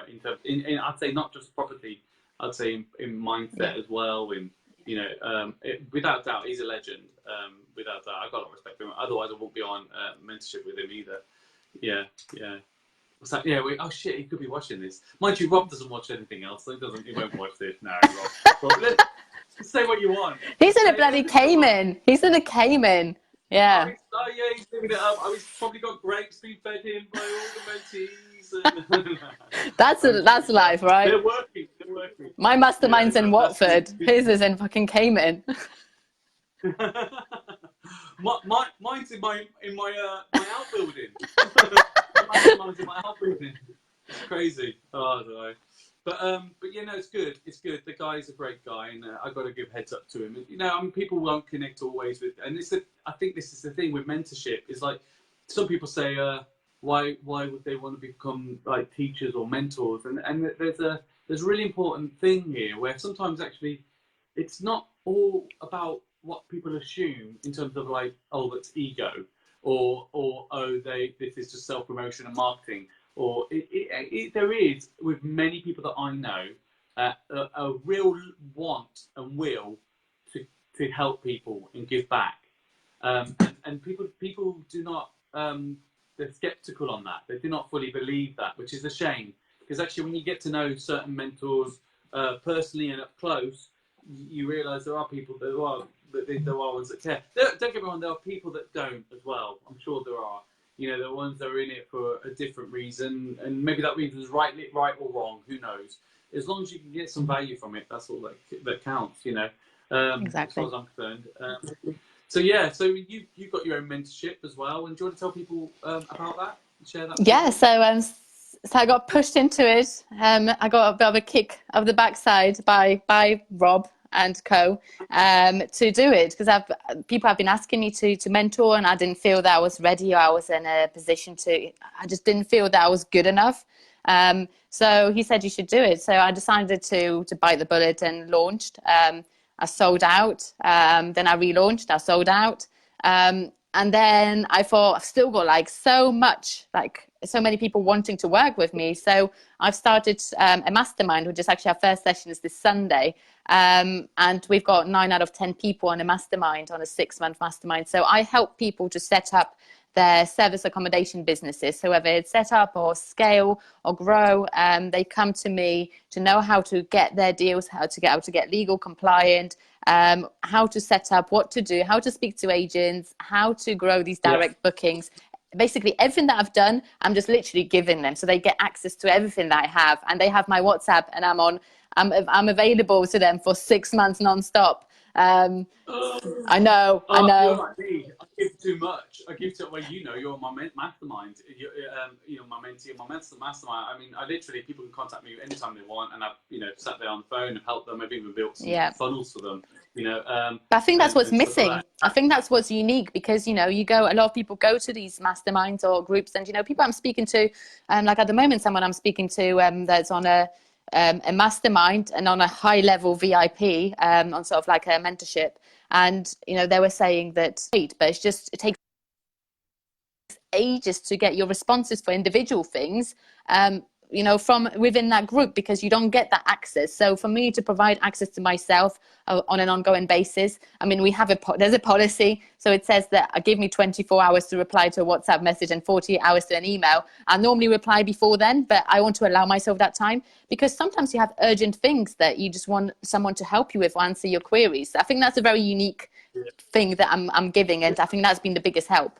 in terms, I'd say not just property, I'd say in mindset as well, and you know, without doubt he's a legend. Without doubt, I've got a lot of respect for him. Otherwise, I won't be on mentorship with him either. Yeah. What's that? Yeah. Oh shit, he could be watching this. Mind you, Rob doesn't watch anything else. So he won't watch this. No, Rob. Let's say what you want.
He's in a bloody Cayman. He's in a Cayman. Yeah.
Oh yeah, he's living it up. He's probably got grapes being fed him by all the mentees.
That's life, right?
They're working.
My mastermind's in Watford. His is in fucking Cayman.
Mine's in my outbuilding. Mine's in my outbuilding. It's crazy. Oh, I don't know. But yeah, no, it's good. It's good. The guy's a great guy, and I've got to give heads up to him. You know, I mean, people won't connect always with, and I think this is the thing with mentorship. Is like some people say, why would they want to become like teachers or mentors? And there's a really important thing here where sometimes actually it's not all about what people assume in terms of like, oh, that's ego, or oh, this is just self-promotion and marketing. Or there is, with many people that I know, a real want and will to help people and give back. And people do not, they're skeptical on that. They do not fully believe that, which is a shame. Because actually, when you get to know certain mentors personally and up close, you realise there are people there are ones that care. Don't get me wrong, there are people that don't as well. I'm sure there are. You know, the ones that are in it for a different reason, and maybe that reason is right or wrong, who knows. as long as you can get some value from it, that's all that counts, you know, as far
Exactly.
as I'm concerned. So yeah, so you've got your own mentorship as well, and do you want to tell people about that? Share that with
Yeah,
people.
so I got pushed into it. I got a bit of a kick of the backside by Rob and co to do it because I've people have been asking me to mentor, and I didn't feel that I was ready or I was in a position to. I just didn't feel that I was good enough. So he said you should do it. So I decided to bite the bullet and launched. I sold out. Then I relaunched. I sold out. And then I thought I've still got like so much, like so many people wanting to work with me. So I've started a mastermind, which is actually our first session is this Sunday. And we've got 9 out of 10 people on a mastermind, on a 6-month mastermind. So I help people to set up their service accommodation businesses. So whether it's set up or scale or grow, they come to me to know how to get their deals, how to get legal compliant, how to set up, what to do, how to speak to agents, how to grow these
Yeah.
direct bookings. Basically everything that I've done, I'm just literally giving them, so they get access to everything that I have, and they have my WhatsApp, and I'm available to them for 6 months non-stop. I know, I
Oh, you're
know.
like me. I give too much. I give too well. You know, you're my mastermind. You know, my mentee, my mastermind. I mean, I literally people can contact me anytime they want, and I've sat there on the phone and helped them. I've even built some
Yeah.
funnels for them. You know,
But I think that's what's
and stuff like
missing. I
that.
think that's what's unique because, you go, a lot of people go to these masterminds or groups and, people I'm speaking to, like at the moment, someone I'm speaking to that's on a mastermind and on a high level VIP, on sort of like a mentorship. And, they were saying that, but it takes ages to get your responses for individual things from within that group because you don't get that access. So for me to provide access to myself on an ongoing basis, I mean, there's a policy. So it says that give me 24 hours to reply to a WhatsApp message and 48 hours to an email. I normally reply before then, but I want to allow myself that time because sometimes you have urgent things that you just want someone to help you with or answer your queries. I think that's a very unique thing that I'm giving, and I think that's been the biggest help.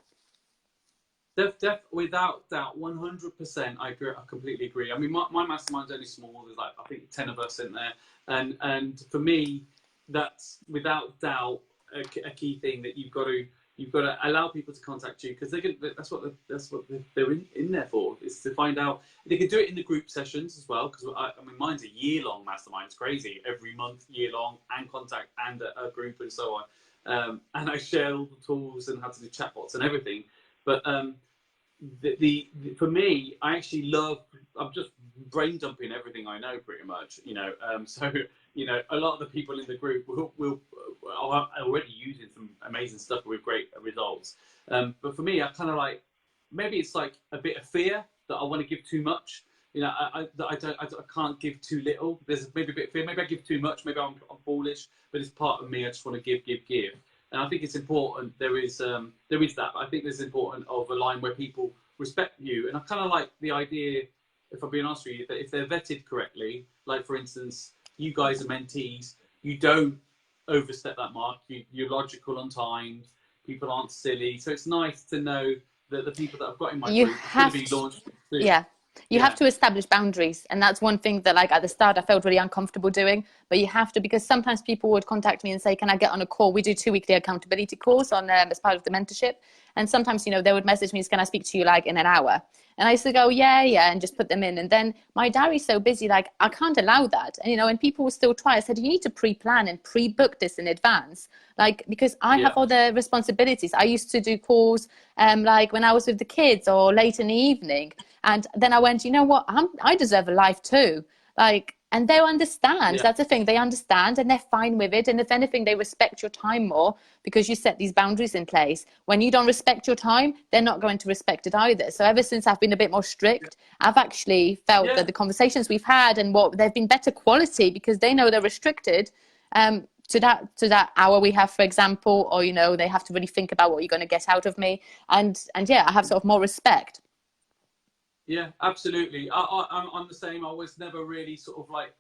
Without doubt, 100%. I agree. I completely agree. I mean, my mastermind's only small. There's like I think 10 of us in there, and for me, that's without doubt a key thing that you've got to allow people to contact you because that's what they're in there for, is to find out. They can do it in the group sessions as well because I mean mine's a year-long mastermind. It's crazy, every month, year-long, and contact and a group and so on. And I share all the tools and how to do chatbots and everything, but for me, I actually love. I'm just brain dumping everything I know, pretty much. So a lot of the people in the group are already using some amazing stuff with great results. But for me, I kind of like maybe it's like a bit of fear that I want to give too much. I can't give too little. There's maybe a bit of fear. Maybe I give too much. Maybe I'm foolish. But it's part of me. I just want to give. And I think it's important. There is that. But I think it's important of a line where people respect you. And I kind of like the idea, if I'm being honest with you, that if they're vetted correctly, like for instance, you guys are mentees, you don't overstep that mark. You're logical on time. People aren't silly. So it's nice to know that the people that I've got in my group are going to be launched soon.
Yeah. You
Yeah.
have to establish boundaries, and that's one thing that like at the start I felt really uncomfortable doing, but you have to, because sometimes people would contact me and say, can I get on a call? We do 2 weekly accountability calls on as part of the mentorship, and sometimes they would message me, can I speak to you like in an hour? And I used to go, yeah, and just put them in. And then my diary's so busy, like I can't allow that. And, and people will still try. I said, you need to pre-plan and pre-book this in advance. Like, because I have other responsibilities. I used to do calls like when I was with the kids or late in the evening. And then I went, you know what? I deserve a life too. Like, and they'll understand.
Yeah.
That's the thing. They understand and they're fine with it. And if anything, they respect your time more because you set these boundaries in place. When you don't respect your time, they're not going to respect it either. So ever since I've been a bit more strict, I've actually felt that the conversations we've had and they've been better quality because they know they're restricted to that hour we have, for example, or, they have to really think about what you're going to get out of me. And yeah, I have sort of more respect.
Yeah, absolutely. I'm the same. I was never really sort of like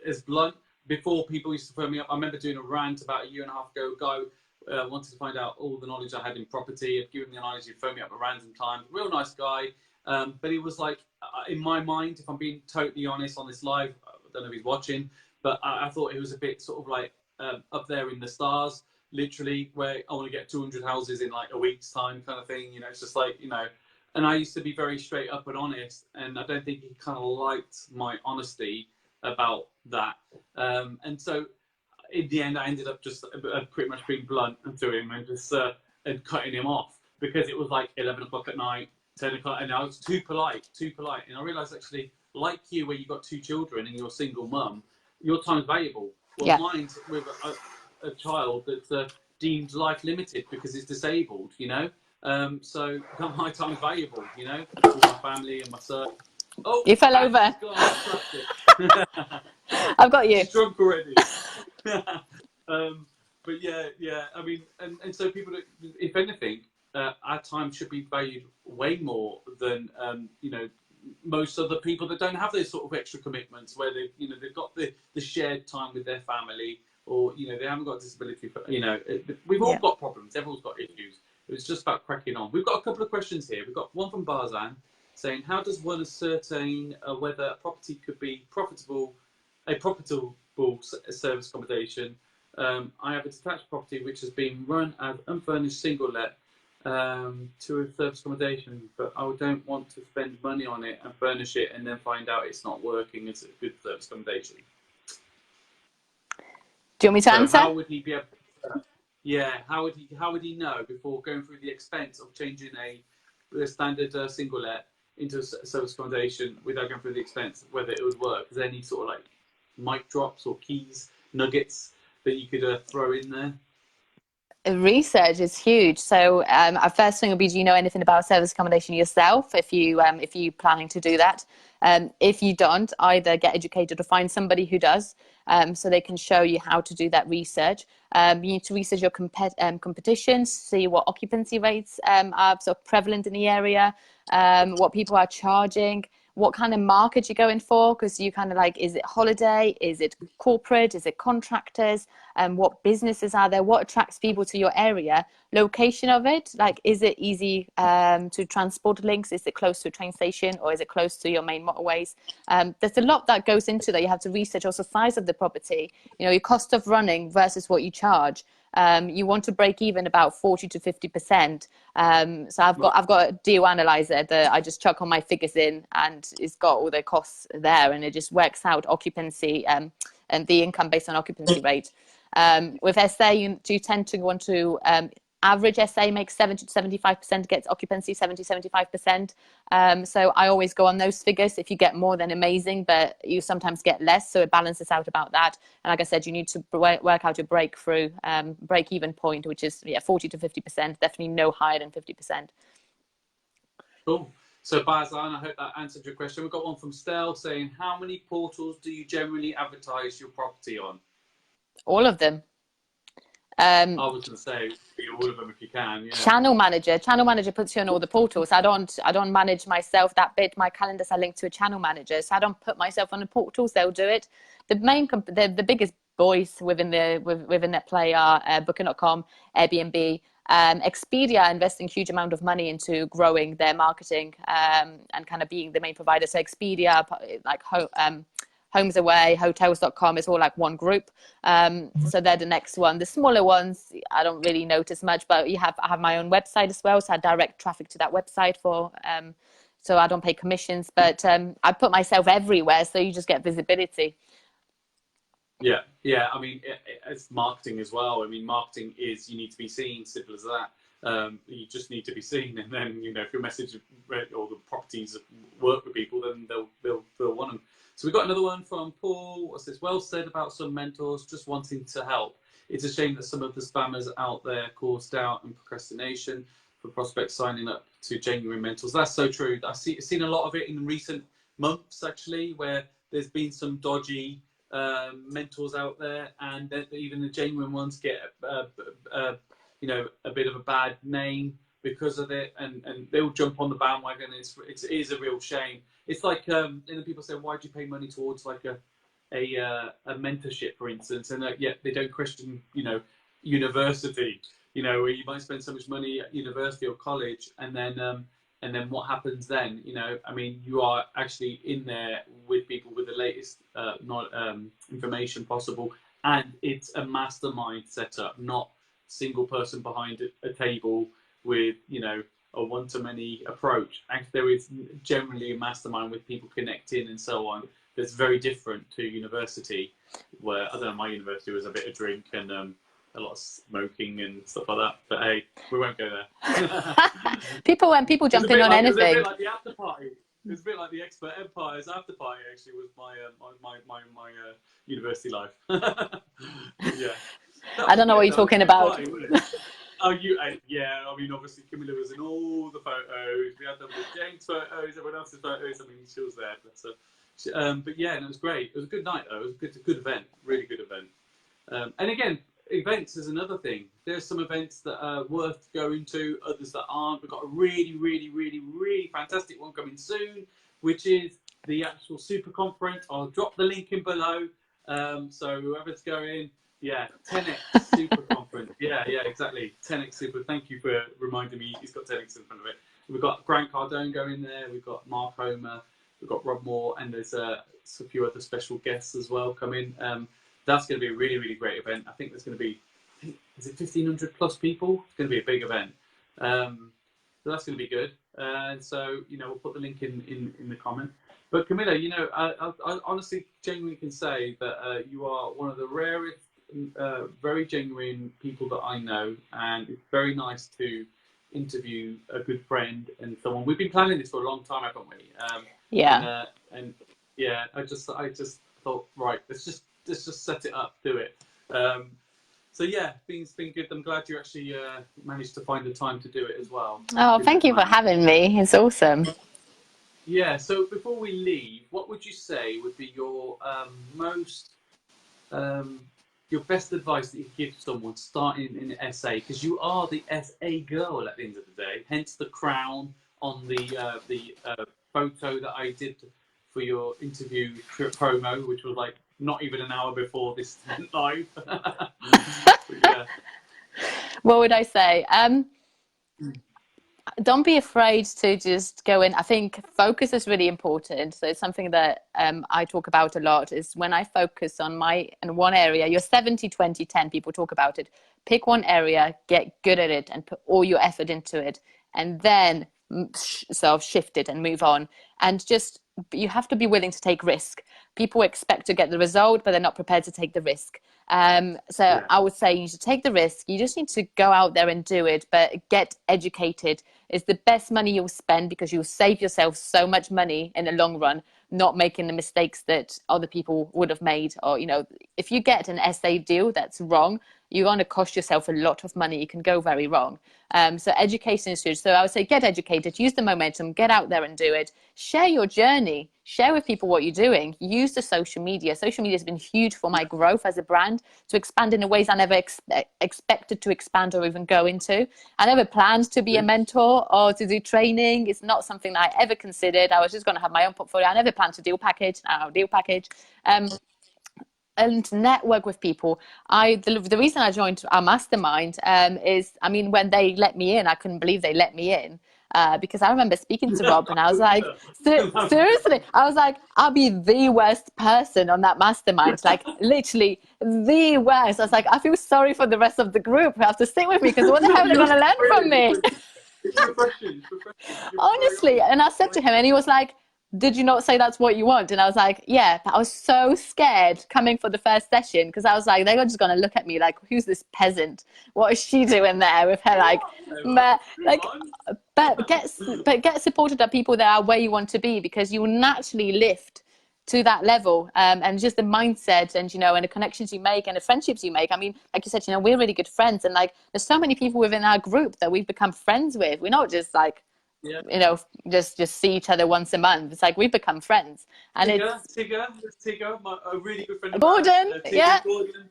as blunt. Before, people used to phone me up. I remember doing a rant about a year and a half ago. A guy wanted to find out all the knowledge I had in property. I'd given him the knowledge. He'd phone me up at random times. Real nice guy. But he was like, in my mind, if I'm being totally honest on this live, don't know if he's watching, but I thought it was a bit sort of like up there in the stars, literally, where I want to get 200 houses in like a week's time kind of thing. You know, it's just like, you know, and I used to be very straight up and honest, and I don't think he kind of liked my honesty about that. And so in the end, I ended up just pretty much being blunt to him and just and cutting him off, because it was like 11 o'clock at night, 10 o'clock, and I was too polite. And I realised, actually, like you, where you've got 2 children and you're a single mum, your time's valuable. Well, mine's with a child that's deemed life limited because it's disabled, you know? So my time's valuable, you know, with my family and my son. Oh,
you fell over. I've got you.
She's drunk already. But yeah. I mean, and so people, if anything, our time should be valued way more than you know, most other people that don't have those sort of extra commitments, where they, you know, they've got the shared time with their family, or, you know, they haven't got a disability. You know, we've all got problems. Everyone's got issues. It's just about cracking on. We've got a couple of questions here. We've got one from Barzan saying, how does one ascertain whether a property could be profitable service accommodation? I have a detached property which has been run as unfurnished single let to a service accommodation, but I don't want to spend money on it and furnish it and then find out it's not working as a good service accommodation.
Do you want me to answer?
How would he be able to, how would he know before going through the expense of changing a standard single let into a service accommodation without going through the expense, whether it would work? Is there any sort of like mic drops or keys, nuggets that you could throw in there?
Research is huge. So our first thing would be, do you know anything about service accommodation yourself, if you're planning to do that? If you don't, either get educated or find somebody who does, so they can show you how to do that research. You need to research your competitions, see what occupancy rates are sort of prevalent in the area, what people are charging, what kind of market you're going for, because you kind of like, is it holiday, is it corporate, is it contractors, and what businesses are there, what attracts people to your area, location of it, like, is it easy to transport links, is it close to a train station, or is it close to your main motorways? There's a lot that goes into that. You have to research also size of the property, you know, your cost of running versus what you charge. You want to break even about 40 to 50%. So I've got a DO analyzer that I just chuck all my figures in, and it's got all the costs there, and it just works out occupancy and the income based on occupancy rate. With SA, you tend to want to average SA makes 70 to 75%, gets occupancy 70 75%. So I always go on those figures. If you get more, then amazing, but you sometimes get less, so it balances out about that. And like I said, you need to work out a breakthrough break-even point, which is 40 to 50%, definitely no higher than 50%.
Cool. So Barzan, I hope that answered your question. We've got one from Stel saying, how many portals do you generally advertise your property on?
All of them.
I was going to say all of them if you can. Yeah.
Channel manager puts you on all the portals. I don't manage myself that bit. My calendars are linked to a channel manager, so I don't put myself on the portals. They'll do it. The biggest boys within that play are Booking.com, Airbnb, Expedia, investing huge amount of money into growing their marketing and kind of being the main provider. So Expedia, like Homes Away, Hotels.com, is all like one group. So they're the next one. The smaller ones, I don't really notice much, but I have my own website as well, so I direct traffic to that website so I don't pay commissions, but I put myself everywhere, so you just get visibility.
Yeah. I mean, it's marketing as well. I mean, marketing is, you need to be seen, simple as that. You just need to be seen, and then, you know, if your message or the properties work with people, then they'll want them. So we've got another one from Paul. What's this? Well said about some mentors just wanting to help. It's a shame that some of the spammers out there cause doubt and procrastination for prospects signing up to genuine mentors. That's so true. I've seen a lot of it in recent months, actually, where there's been some dodgy mentors out there, and even the genuine ones get you know, a bit of a bad name because of it, and they'll jump on the bandwagon. It is a real shame. It's like, and then people say, why do you pay money towards like a mentorship, for instance, and yet they don't question, you know, university, you know, where you might spend so much money at university or college, and then And then what happens then? You know, I mean, you are actually in there with people with the latest information possible, and it's a mastermind setup, not single person behind a table with, you know, a one-to-many approach. And there is generally a mastermind with people connecting and so on. That's very different to university, where, I don't know, my university was a bit of drink and a lot of smoking and stuff like that. But hey, we won't go there.
When people jump in on anything.
It was a bit like the after party. It was a bit like the Expert Empire's after party. Actually, was my university life. Yeah.
I don't know what you're talking about.
Oh, yeah. I mean, obviously, Kamila was in all the photos. We had them with Jane's photos, everyone else's photos. I mean, she was there. But yeah, and it was great. It was a good night, though. It was a good event. Really good event. And again, events is another thing. There's some events that are worth going to, others that aren't. We've got a really, really, really, really fantastic one coming soon, which is the actual super conference. I'll drop the link in below. So whoever's going, yeah, 10x super conference. Yeah, exactly. 10x super. Thank you for reminding me. He's got 10x in front of it. We've got Grant Cardone going there. We've got Mark Homer. We've got Rob Moore, and there's a few other special guests as well coming. That's going to be a really, really great event. I think there's going to be, is it 1,500 plus people? It's going to be a big event. So that's going to be good. So, you know, we'll put the link in the comment. But Kamila, you know, I honestly, genuinely can say that you are one of the rarest, very genuine people that I know. And it's very nice to interview a good friend and someone. We've been planning this for a long time, haven't we?
Yeah.
And yeah, I just thought, right, let's just set it up, do it. So yeah, it's been good. I'm glad you actually managed to find the time to do it as well.
Oh, thank you for having me. It's awesome.
Yeah. So before we leave, what would you say would be your your best advice that you could give someone starting in SA? Because you are the SAgirl at the end of the day. Hence the crown on the photo that I did for your interview promo, which was like not even an hour before this went live. Yeah.
What would I say? Don't be afraid to just go in. I think focus is really important. So it's something that I talk about a lot, is when I focus on in one area, you're 70, 20, 10, people talk about it. Pick one area, get good at it and put all your effort into it. And then sort of shift it and move on. And just, you have to be willing to take risk. People expect to get the result, but they're not prepared to take the risk. So I would say you should take the risk. You just need to go out there and do it, but get educated. It's the best money you'll spend, because you'll save yourself so much money in the long run, not making the mistakes that other people would have made. Or, you know, if you get an SA deal that's wrong, you're going to cost yourself a lot of money. It can go very wrong. So education is huge. So I would say get educated, use the momentum, get out there and do it. Share your journey. Share with people what you're doing. Use the social media. Social media has been huge for my growth as a brand, to expand in the ways I never expected to expand or even go into. I never planned to be a mentor or to do training. It's not something that I ever considered. I was just going to have my own portfolio. I never planned to deal package. And network with people. The reason I joined our mastermind is, I mean, when they let me in, I couldn't believe they let me in. Because I remember speaking to Rob and I was like, seriously, I was like, I'll be the worst person on that mastermind, like literally the worst. I was like, I feel sorry for the rest of the group who have to sit with me, because what the hell are they going to learn from me? Honestly. And I said to him, and he was like, did you not say that's what you want? And I was like, yeah, but I was so scared coming for the first session, because I was like, they're just going to look at me like, who's this peasant? What is she doing there with her but get supported by people that are where you want to be, because you will naturally lift to that level, and just the mindset and, you know, and the connections you make and the friendships you make. I mean, like you said, you know, we're really good friends, and like there's so many people within our group that we've become friends with. We're not just like, you know, just see each other once a month. It's like we've become friends. And
Tigger, a really good friend of
Gordon,
mine.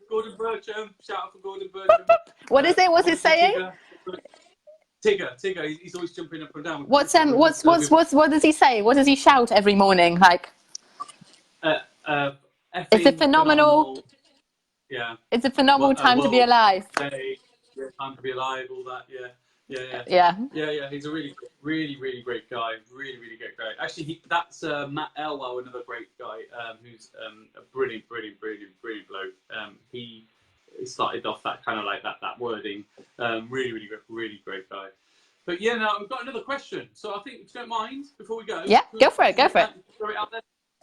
Gordon Bertram. Shout out for Gordon Bertram.
What is it? What's it saying?
Tigger. He's always jumping up and down.
What does he say? What does he shout every morning? Like, it's a phenomenal.
Yeah.
It's a phenomenal time to be alive.
Time to be alive. All that. Yeah.
Yeah.
He's a really Really, really great guy. Really, really great guy. Actually, that's Matt Elwell, another great guy, who's a brilliant, brilliant, brilliant, brilliant bloke. He started off that kind of like that wording. Really, really great guy. But yeah, now we've got another question. So I think, if you don't mind, before we go,
Yeah, go for it.
Throw it out there.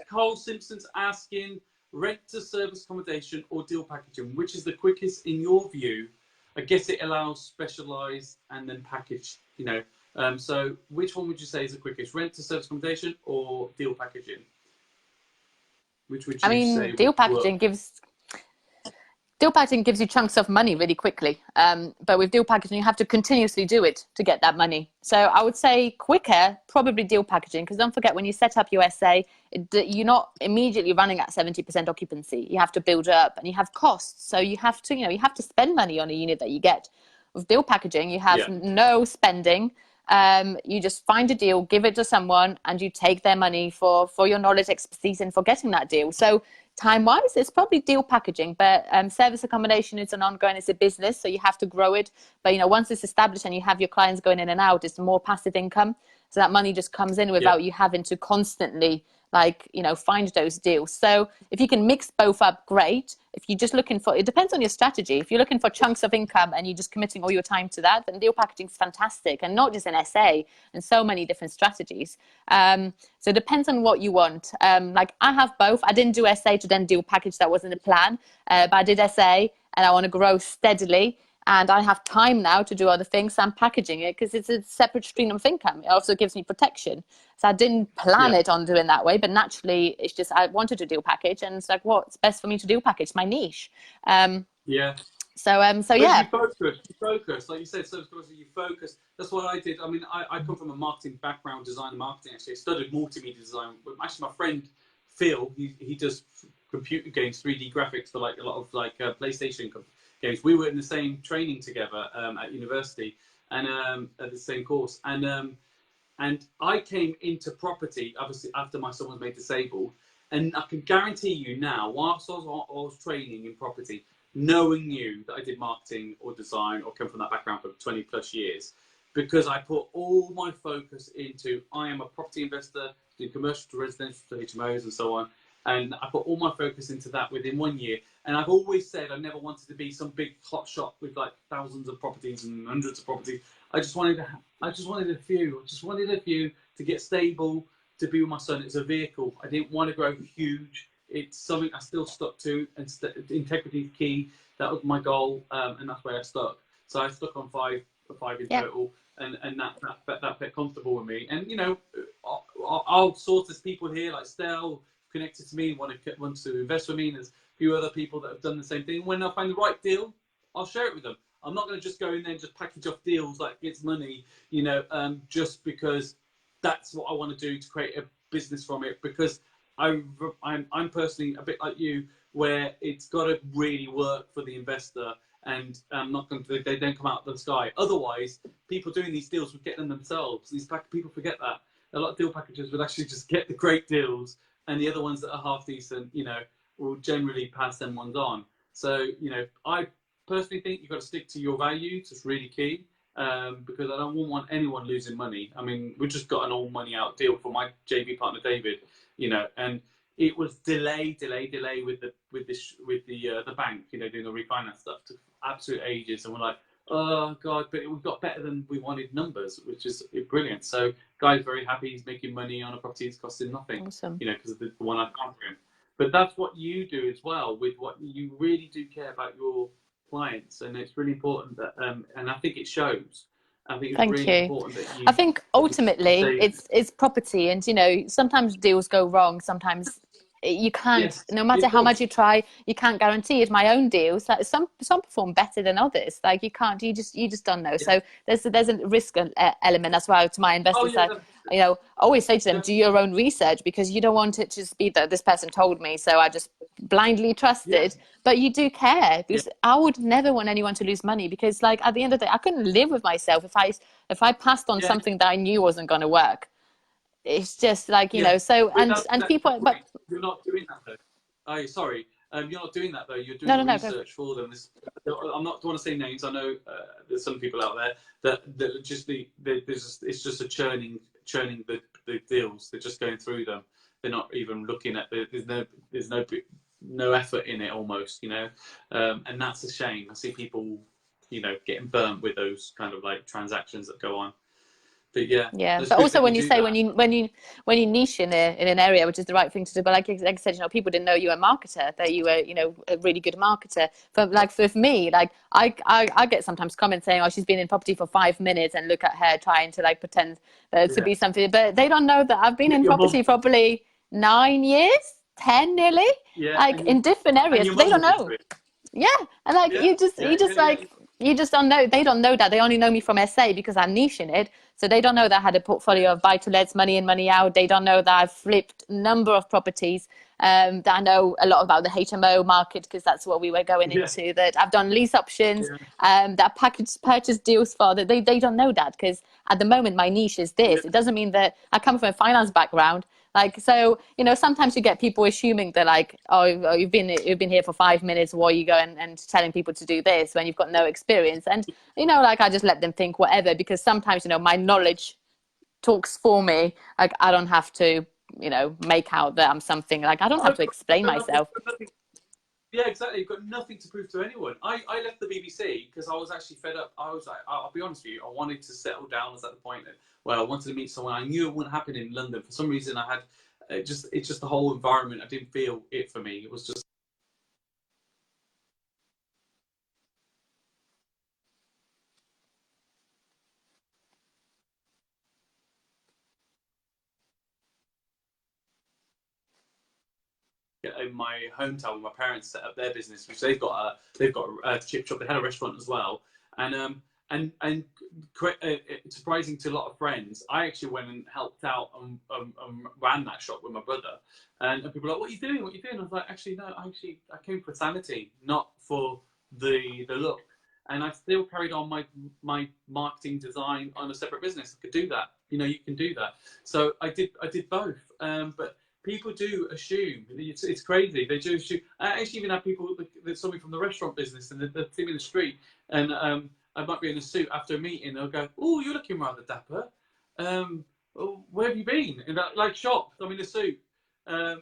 Cole Simpson's asking, rent to service accommodation or deal packaging, which is the quickest in your view? I guess it allows specialised and then package, you know. So which one would you say is the quickest, rent to service accommodation or deal packaging? Which would you say
deal packaging
work?
Deal packaging gives you chunks of money really quickly. But with deal packaging, you have to continuously do it to get that money. So I would say quicker, probably deal packaging, because don't forget, when you set up your SA, you're not immediately running at 70% occupancy. You have to build up and you have costs. So you have to, you have to spend money on a unit that you get. With deal packaging, you have no spending. You just find a deal, give it to someone, and you take their money for your knowledge, expertise, and for getting that deal. So time-wise, it's probably deal packaging, but service accommodation is an ongoing, it's a business, so you have to grow it. But once it's established and you have your clients going in and out, it's more passive income. So that money just comes in without you having to constantly find those deals. So if you can mix both up, great. If you're just looking for, it depends on your strategy. If you're looking for chunks of income and you're just committing all your time to that, then deal packaging is fantastic, and not just in SA, and so many different strategies. So it depends on what you want. Like I have both. I didn't do SA to then deal package. That wasn't a plan, but I did SA and I want to grow steadily. And I have time now to do other things. So I'm packaging it because it's a separate stream of income. It also gives me protection. So I didn't plan it on doing that way, but naturally, it's just I wanted to deal package, and it's like, what's best for me to deal package? It's my niche. So yeah.
You focus, like you said. So you focus. That's what I did. I mean, I come from a marketing background, design and marketing. Actually, I studied multimedia design. Actually, my friend Phil, he does computer games, 3D graphics for like a lot of like PlayStation games. We were in the same training together at university, and at the same course. And I came into property obviously after my son was made disabled. And I can guarantee you now, whilst I was training in property, knowing you that I did marketing or design or come from that background for 20 plus years, because I put all my focus into, I am a property investor, doing commercial to residential to HMOs and so on. And I put all my focus into that within 1 year. And I've always said I never wanted to be some big hot shop with like thousands of properties and hundreds of properties. I just wanted a few. I just wanted a few to get stable, to be with my son. It's a vehicle. I didn't want to grow huge. It's something I still stuck to, and integrity is key. That was my goal, and that's where I stuck. So I stuck on five in total, and that felt comfortable with me. And I'll source there's people here like Stell connected to me, want to invest with me. And there's a few other people that have done the same thing. When I find the right deal, I'll share it with them. I'm not going to just go in there and just package off deals like it's money, just because that's what I want to do to create a business from it. Because I'm personally a bit like you, where it's got to really work for the investor, and I'm not going to. They don't come out of the sky. Otherwise, people doing these deals would get them themselves. People forget that a lot of deal packages would actually just get the great deals, and the other ones that are half decent, will generally pass them ones on. So, I personally think you've got to stick to your values. It's really key, because I don't want anyone losing money. I mean, we just got an all money out deal for my JV partner David, and it was delay with the bank, doing the refinance stuff. Took absolute ages, and we're like, oh god, but it got better than we wanted numbers, which is brilliant. So, guy's very happy. He's making money on a property that's costing nothing. Awesome. Because of the one I found for him. But that's what you do as well. With what you really do care about your clients, and it's really important that, and I think it shows. I think it's really important that you.
I think ultimately it's property, and sometimes deals go wrong. Sometimes you can't, no matter how much you try, you can't guarantee it. My own deals, like some perform better than others. Like you just don't know. So there's a risk element as well to my investors. I always say to them, do your own research, because you don't want it to just be that this person told me, so I just blindly trusted. But you do care, because I would never want anyone to lose money, because like at the end of the day, I couldn't live with myself if I passed on something that I knew wasn't going to work. It's just like so, and people, but
you're not doing that though. Oh, sorry. You're not doing that though. You're doing
No,
the
no, no.
research for them. I'm not don't want to say names. I know there's some people out there that just it's just a churning the deals. They're just going through them. They're not even looking at there's no effort in it almost, you know, and that's a shame. I see people, you know, getting burnt with those kind of like transactions that go on. But yeah,
But also when you say when you niche in an area, which is the right thing to do. But like I said, you know, people didn't know you were a marketer, that you were, you know, a really good marketer. But like for me, like I get sometimes comments saying, oh, she's been in property for 5 minutes and look at her trying to like pretend to be something. But they don't know that I've been in property probably 9 years, 10 nearly, like in different areas. They don't know. Yeah, and like you just don't know. They don't know that. They only know me from SA because I'm niche in it. So they don't know that I had a portfolio of buy-to-lets, money in, money out. They don't know that I've flipped a number of properties. That I know a lot about the HMO market because that's what we were going into. That I've done lease options. That package purchase deals for. That they don't know that because at the moment my niche is this. It doesn't mean that I come from a finance background. Like, so, you know, sometimes you get people assuming that like, oh, you've been here for 5 minutes. Why are you going and telling people to do this when you've got no experience? And, you know, like I just let them think whatever, because sometimes, you know, my knowledge talks for me. Like I don't have to, you know, make out that I'm something. Like I don't have to explain myself.
Yeah, exactly. You've got nothing to prove to anyone. I left the BBC because I was actually fed up. I was like, I'll be honest with you, I wanted to settle down. I was at the point where I wanted to meet someone. I knew it wouldn't happen in London. For some reason, I had it's just the whole environment. I didn't feel it for me. It was just. In my hometown, when my parents set up their business, which they've got a chip shop. They had a restaurant as well, and surprising to a lot of friends, I actually went and helped out and ran that shop with my brother. And people were like, "What are you doing? What are you doing?" I was like, "Actually, no. I came for sanity, not for the look." And I still carried on my marketing design on a separate business. I could do that. You know, you can do that. So I did both. But people do assume it's crazy. They do assume. I actually even had people that saw me from the restaurant business and they'd see me in the street, and I might be in a suit after a meeting. They'll go, "Oh, you're looking rather dapper. Where have you been?" And like shop. I'm in a suit, and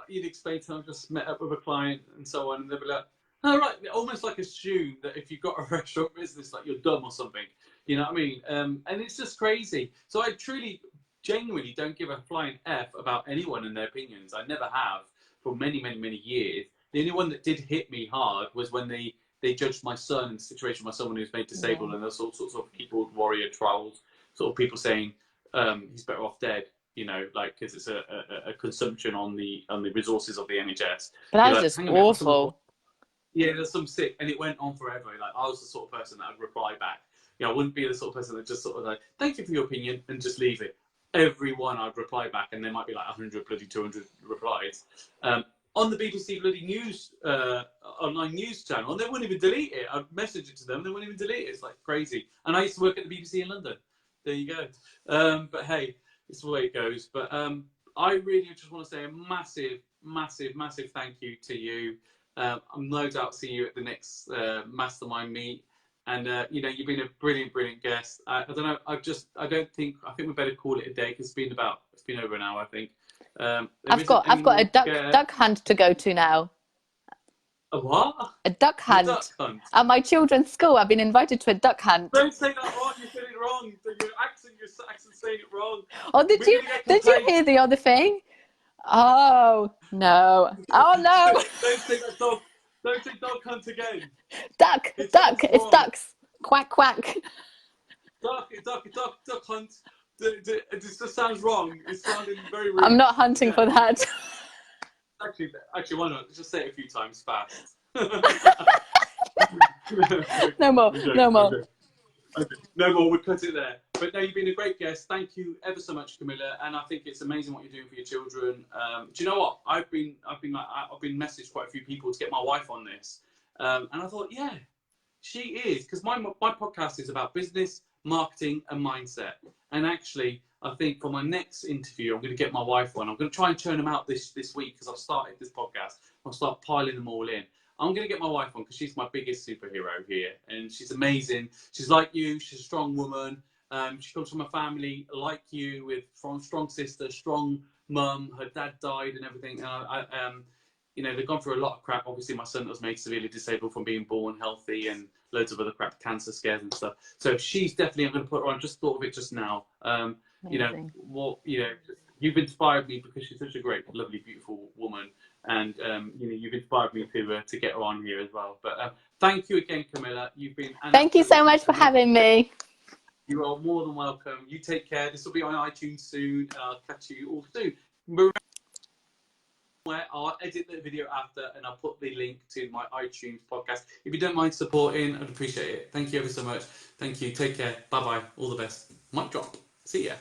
you'd explain to them, "I just met up with a client and so on," and they'll be like, "Oh right," they almost like assume that if you've got a restaurant business, like you're dumb or something. You know what I mean? And it's just crazy. So I truly, genuinely don't give a flying F about anyone and their opinions. I never have for many, many, many years. The only one that did hit me hard was when they judged my son in the situation by someone who's made disabled, and there's all sorts of keyboard warrior trolls, sort of people saying he's better off dead, you know, like because it's a consumption on the resources of the NHS.
But that was just awful.
Yeah, there's some sick, and it went on forever. Like I was the sort of person that would reply back. You know, I wouldn't be the sort of person that just sort of like, "Thank you for your opinion," and just leave it. Everyone I'd reply back, and there might be like 100 bloody 200 replies on the BBC bloody news online news channel, and they wouldn't even delete it. I'd message it to them, they wouldn't even delete it. It's like crazy. And I used to work at the BBC in London. There you go. But hey, it's the way it goes. But I really just want to say a massive, massive, massive thank you to you. I'm no doubt see you at the next mastermind meet. And you know, you've been a brilliant, brilliant guest. I don't know. I think we better call it a day because it's been over an hour, I think.
I've got a duck hunt to go to now.
A what?
A duck hunt.
A duck hunt.
At my children's school, I've been invited to a duck hunt.
Don't say that wrong. You said it wrong. Your accent's saying it wrong.
Oh, did you hear the other thing? Oh no! Oh no!
Don't say that dog. Don't say dog hunt again.
Duck. It's ducks. Quack quack.
Duck hunt. It just sounds wrong. It's sounding very rude.
I'm not hunting for that.
Actually, why not? Just say it a few times fast.
No more.
Okay. No more. We'll cut it there. But no, you've been a great guest. Thank you ever so much, Kamila. And I think it's amazing what you're doing for your children. Do you know what? I've been messaged quite a few people to get my wife on this, and I thought, yeah, she is, because my podcast is about business, marketing, and mindset. And actually, I think for my next interview, I'm going to get my wife on. I'm going to try and churn them out this week because I've started this podcast. I'll start piling them all in. I'm going to get my wife on because she's my biggest superhero here, and she's amazing. She's like you. She's a strong woman. She comes from a family like you, with strong sister, strong mum. Her dad died and everything. And you know, they've gone through a lot of crap. Obviously, my son was made severely disabled from being born healthy, and loads of other crap, cancer scares and stuff. So she's definitely, I'm going to put her on. Just thought of it just now. You know, you've inspired me because she's such a great, lovely, beautiful woman. And you know, you've inspired me to get her on here as well. But thank you again, Kamila. You've been.
Thank you so much for having me.
You are more than welcome. You take care. This will be on iTunes soon. I'll catch you all soon. I'll edit the video after, and I'll put the link to my iTunes podcast. If you don't mind supporting, I'd appreciate it. Thank you ever so much. Thank you. Take care. Bye bye. All the best. Mic drop. See ya.